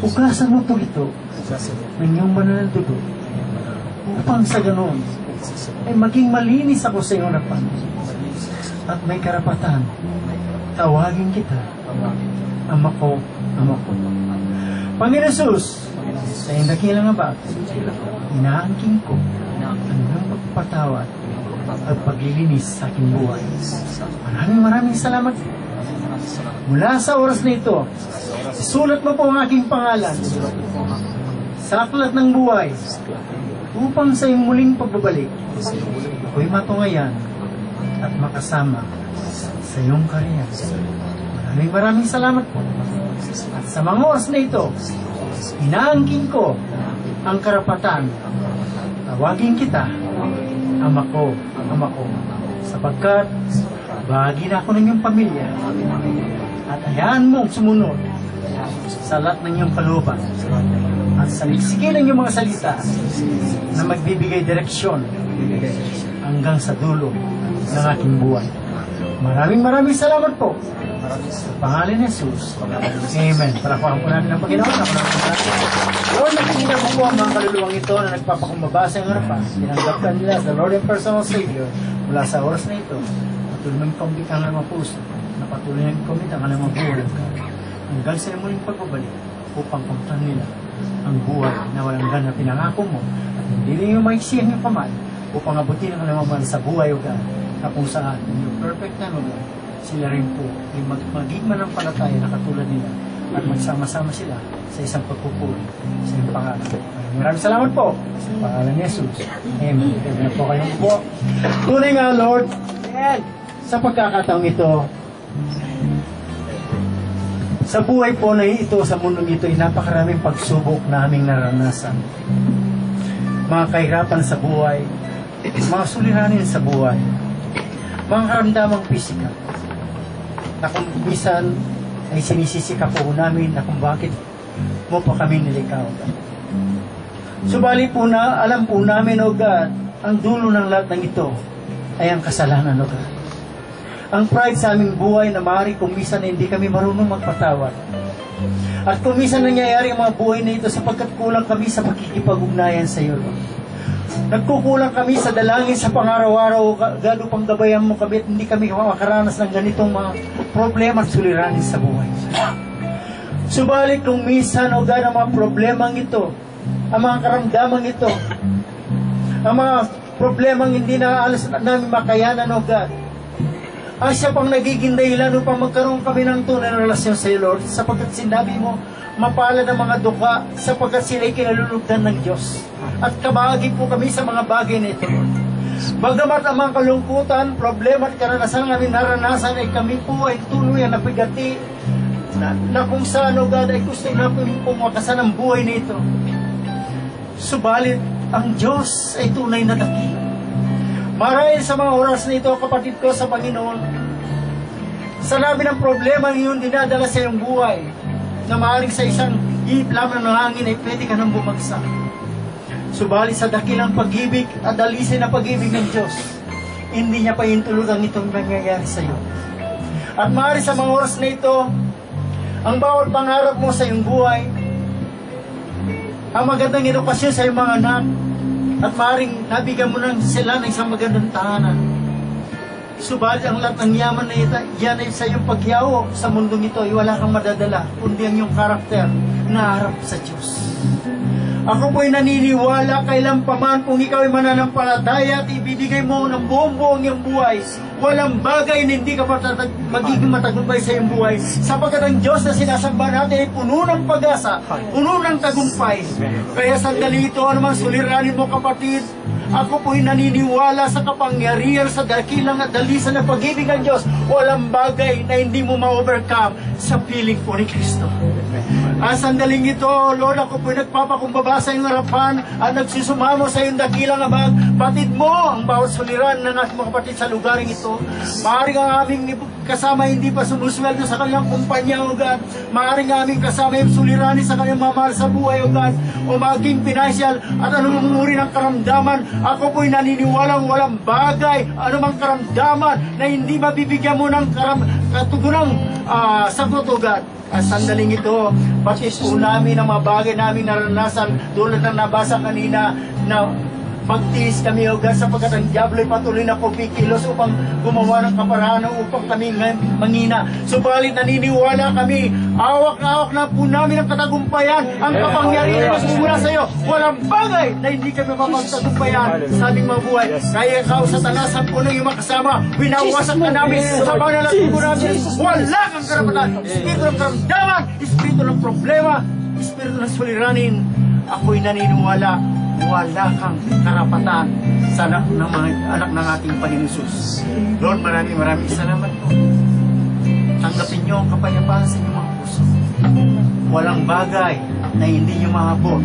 ugasan mo po ito ng iyong banal na dugo upang sa ganoon ay maging malinis ako sa iyong harapan at may karapatan tawagin kita Ama ko, Ama ko. Panginoon Jesus, sa iyong dakilang Ama, inaangking ko ang iyong pagpapatawad at paglilinis sa aking buhay. Maraming salamat. Mula sa oras na ito, sulat mo po ang aking pangalan sa aklat ng buhay upang sa iyong muling pagbabalik, ako'y matungayan at makasama sa iyong karya. Maraming salamat po. At sa mga oras na ito, inaangking ko ang karapatan. Tawagin kita, Ama ko, Ama ko, sapagkat bahagi na ako ng iyong pamilya. At hayaan mong sumunod sa lahat ng iyong kalooban at saliksikin ang iyong mga salita na magbibigay direksyon hanggang sa dulo ng aking buhay. Maraming salamat po. Sa pangalan ni Jesus. Amen. Palakpakan po natin ang Panginoon. Lord, nakikita mo po ang mga kaluluwang ito na nagpapakumbaba sa iyong harapan. Tinanggap ka nila as the Lord and personal Savior mula sa oras na ito. Patuloy mong kumit ang alam puso. Patuloy mong kumit ang alam buhay. Hanggang sa muling pagbabalik upang kumtan nila ang buhay na walang hanggan na pinangako mo at hindi rin yung maiksihan yung kamay upang abutin ang alam sa buhay o God na kung saan yung perfect time o God sila rin po ay maging manampalataya na katulad nila at magsama-sama sila sa isang pagpupuri sa iyong pangalan. Maraming salamat po sa pangalan ni Jesus. Amen. Pwede na po kayong po. Tunay nga, Lord, sa pagkakataong ito, sa buhay po na ito, sa mundong ito, ay napakaraming pagsubok na aming naranasan. Mga kahirapan sa buhay, mga suliranin sa buhay, mga karamdamang pisikal, na kung bisan ay sinisisi ka po namin na kung bakit mo pa kami nilikaw. Subalit po na, alam po namin, O God, ang dulo ng lahat ng ito ay ang kasalanan, O God. Ang pride sa aming buhay na maaari kung minsan hindi kami marunong magpatawad. At kung minsan nangyayari ang mga buhay na ito sapagkat kulang kami sa pakikipag-ugnayan sa iyo, Lord. Nagkukulang kami sa dalangin sa pang-araw-araw, God, upang gabayan mo kami at hindi kami makaranas ng ganitong mga problema at suliranin sa buhay. Subalit kung minsan, O God, ang mga problemang ito, ang mga karamdamang ito, ang mga problemang hindi na alas namin makayanan, O God, ay siya pang nagiging dahilan upang magkaroon kami ng tunay na relasyon sa iyo, Lord, sapagkat sinabi mo, mapalad ang mga duka sapagkat sila'y kinalulugdan ng Diyos. At kabahagi po kami sa mga bagay na ito, Lord. Bagamat ang mga kalungkutan, problema at karanasan namin naranasan ay kami po ay tuluyan na pigati na kung saan, O God, ay gusto namin pumakasan ang buhay nito. Subalit, ang Diyos ay tunay na dakila. Marahil sa mga oras na ito, kapatid ko sa Panginoon, sa labi ng problema ngayon dinadala sa iyong buhay, na maaaring sa isang ihip lamang ng hangin ay pwede ka nang bumagsak. Subalit sa dakilang pag-ibig at dalisin na pag-ibig ng Diyos, hindi niya pahintulutan itong nangyayari sa iyo. At maaari sa mga oras na ito, ang bawat pangarap mo sa iyong buhay, ang magandang edukasyon sa iyong mga anak, at maaaring nabigyan mo ng sila ng isang magandang tahanan. Subalit ang lahat ng yaman na ito, yan ay sa iyong pagyaw sa mundong ito, ay wala kang madadala, kundi ang iyong karakter na harap sa Diyos. Ako po'y naniniwala kailan pa man kung ikaw ay mananampalataya at ibibigay mo ng buong iyong buhay, walang bagay na hindi ka magiging matagumpay sa iyong buhay, sapagkat ang Diyos na sinasamba natin ay puno ng pag-asa, puno ng tagumpay. Kaya sandali ito, anumang suliranin mo, kapatid, ako po'y naniniwala sa kapangyarihan, sa dakilang at dalisan ng pag-ibig ng Diyos. Walang bagay na hindi mo ma-overcome sa piling po ni Kristo. Sandaling ito, Lord, ako po'y nagpapakumbaba sa iyong harapan at nagsusumamo sa iyong dakilang abag. Patid mo ang bawat suliran ng ating mga kapatid sa lugaring ito. Maaaring ang aming kasama hindi pa sumusweldo sa kanilang kumpanya, O God. Maaaring aming kasama yung suliranin sa kanilang mamahal sa buhay, O God. O maging financial at anumang uri ng karamdaman, ako po'y naniniwalang walang bagay, anumang karamdaman na hindi mabibigyan mo ng katugunang sagot, O God. Sandaling ito, pati po namin ang mga bagay namin naranasan, tulad ng nabasa kanina na magtiis kami, O God, sapagkat ang diablo ay patuloy na pumikilos upang gumawa ng kaparanan upang kami mangina. Subalit naniniwala kami, awak-awak na po namin ang katagumpayan, ang kapangyarihan na sumula sa iyo. Walang bagay na hindi kami mapagtagumpayan sa ating mga buhay. Kaya ikaw sa tanasan po ng iyong makasama, winawasak ka namin sa panalagay po namin. Wala kang karapatan. Espiritu ng karamdaman, espiritu ng problema, espiritu ng suliranin. Ako'y naniniwala, wala kang karapatan sa anak ng mga anak ng ating Panginoon Jesus. Lord, maraming salamat po. Tanggapin niyo ang kapayapaan sa inyong mga puso. Walang bagay na hindi niyo maabot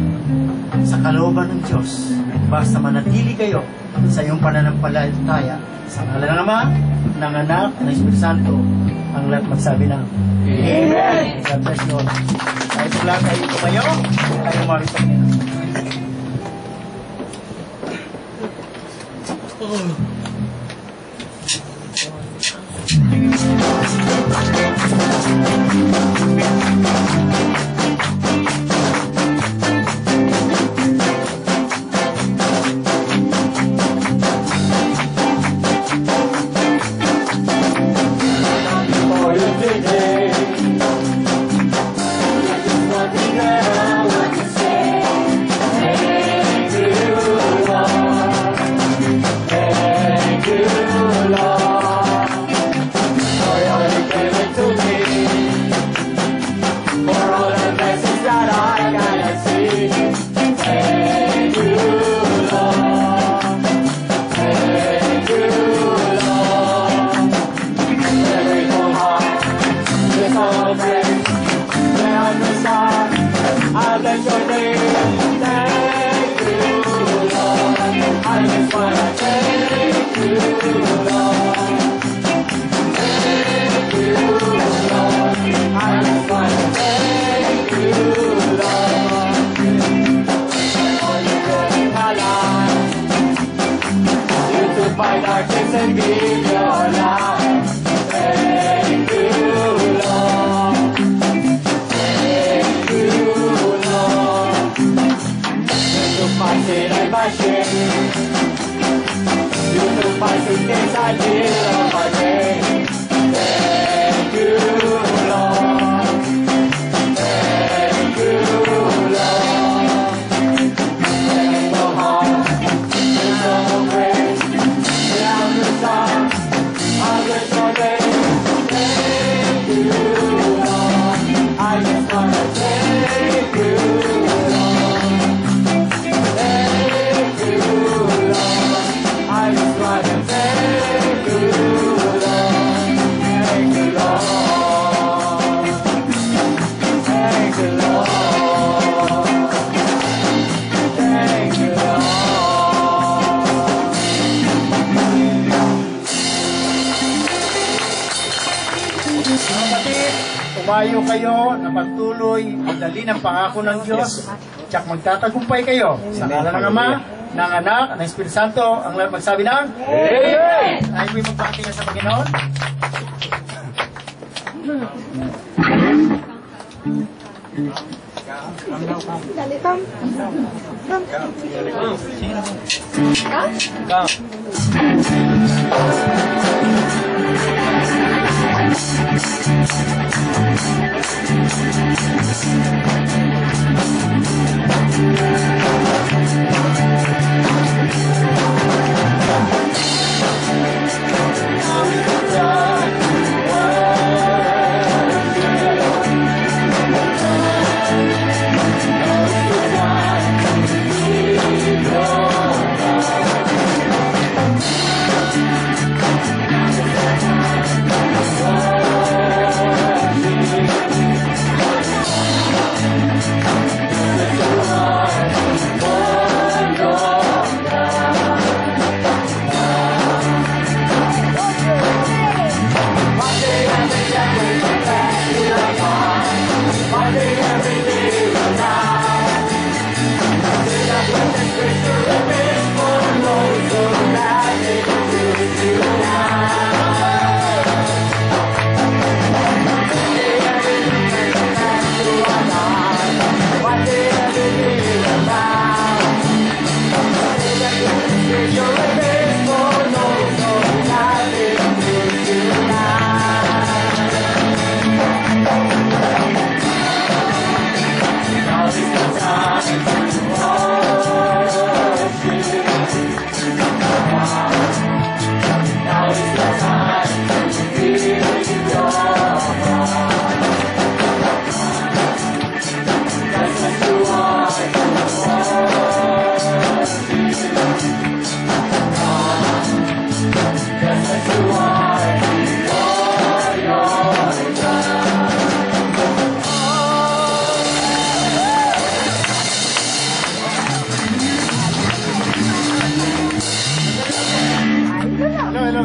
sa kalooban ng Diyos. Basta manatili kayo sa iyong pananampalataya. Sa ngalan ng Ama, ng Anak, ng Espiritu Santo, ang lahat magsabi ng Amen. God bless you all. Kahit lang kayo tumayo, kayo marito niya. Thank you. Tumayo kayo na patuloy magdali ng pangako ng Diyos. Tsak magtatagumpay kayo sa ngalan ng Ama, ng Anak, ng Espiritu Santo. Ang lahat magsabi ng Amen! Ay may magpakitingan sa Panginoon. Dali, Tom.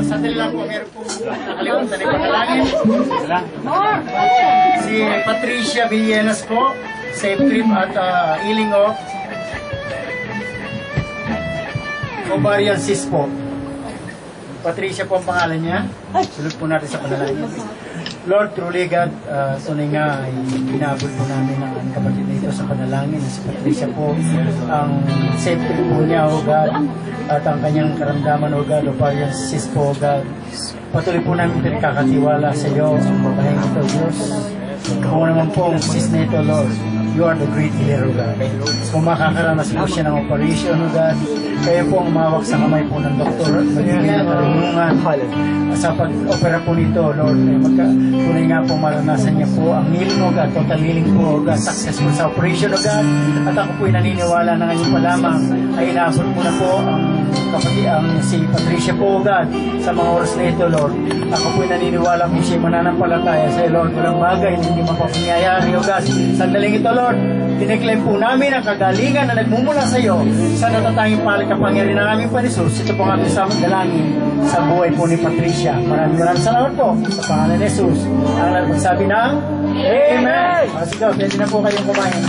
Sandali lang po, meron po nakalimutan na panalangin. Si Patricia Villenas po, safe trip at healing of ovarian cyst po. Patricia po ang pangalan niya. Sulod po natin sa panalangin. Lord, truly God, tunay nga ay binabot po namin ang kapatid nito sa panalangin. Si Patricia po, ang safe trip po niya, O God, at ang kanyang karamdaman, O God, ovarian cyst po, O God. Patuloy po namin pinagkakatiwala sa iyo ang babaeng ito, Diyos. Kung naman po ang cyst na ito, Lord, you are the great healer, O God. Kung makakaranas po siya ng operation, O God, kayo po ang mawag sa kamay po ng doktor at magbibigay ng karunungan sa pag-opera po nito, Lord. Tunay nga po maranasan niya po ang healing, O God, total healing po, O God, successful sa operation, O God. At ako po'y naniniwala na ngayon pa lamang ay inaabot mo na po ang kapatid, ang si Patricia po, O God, sa mga oras na ito, Lord. Ako po'y naniniwala kung siya mananampalataya sa iyo, Lord. Walang bagay na hindi mapapangyayari, O God. Sandaling ito, Lord, tiniklaim po namin ang kagalingan na nagmumula sa iyo sa natatanging palit kapangyarihan ng aming Panisus. Ito po ang aming samang dalangin sa buhay po ni Patricia. Maraming salamat po sa pangalan ni Jesus. Ang nagsabi ng Amen! Sige, pwede na po kayong kumain.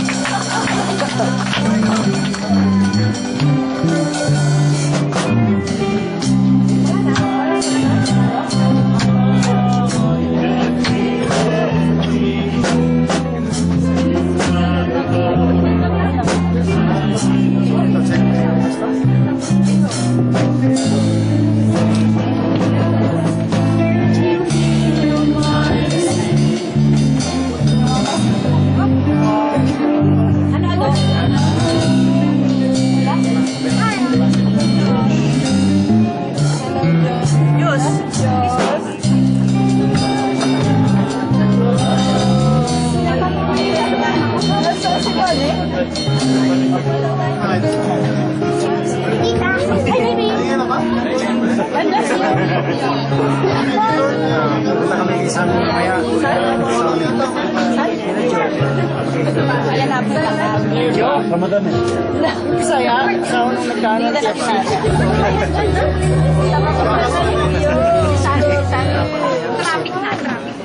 Ramadan eh. Saya, sa unang nagkanan siya. Traffic na, traffic.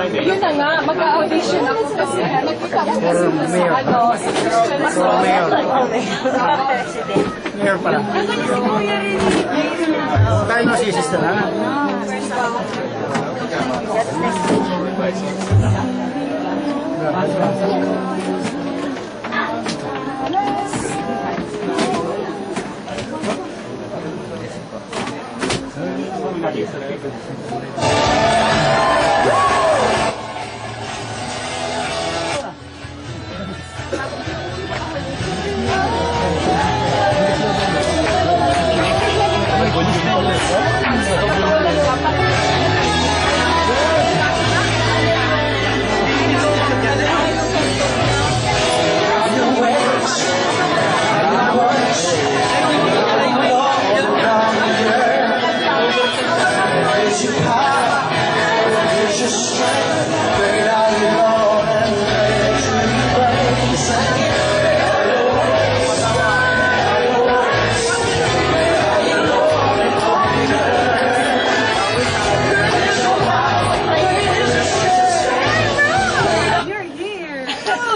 Yun na nga, mag-audition ako kasi nagkita ko kasi sa ano, Mayor. Mayor pala. Tayo na si sister na.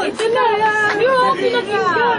ito na, yung pinag-ibig.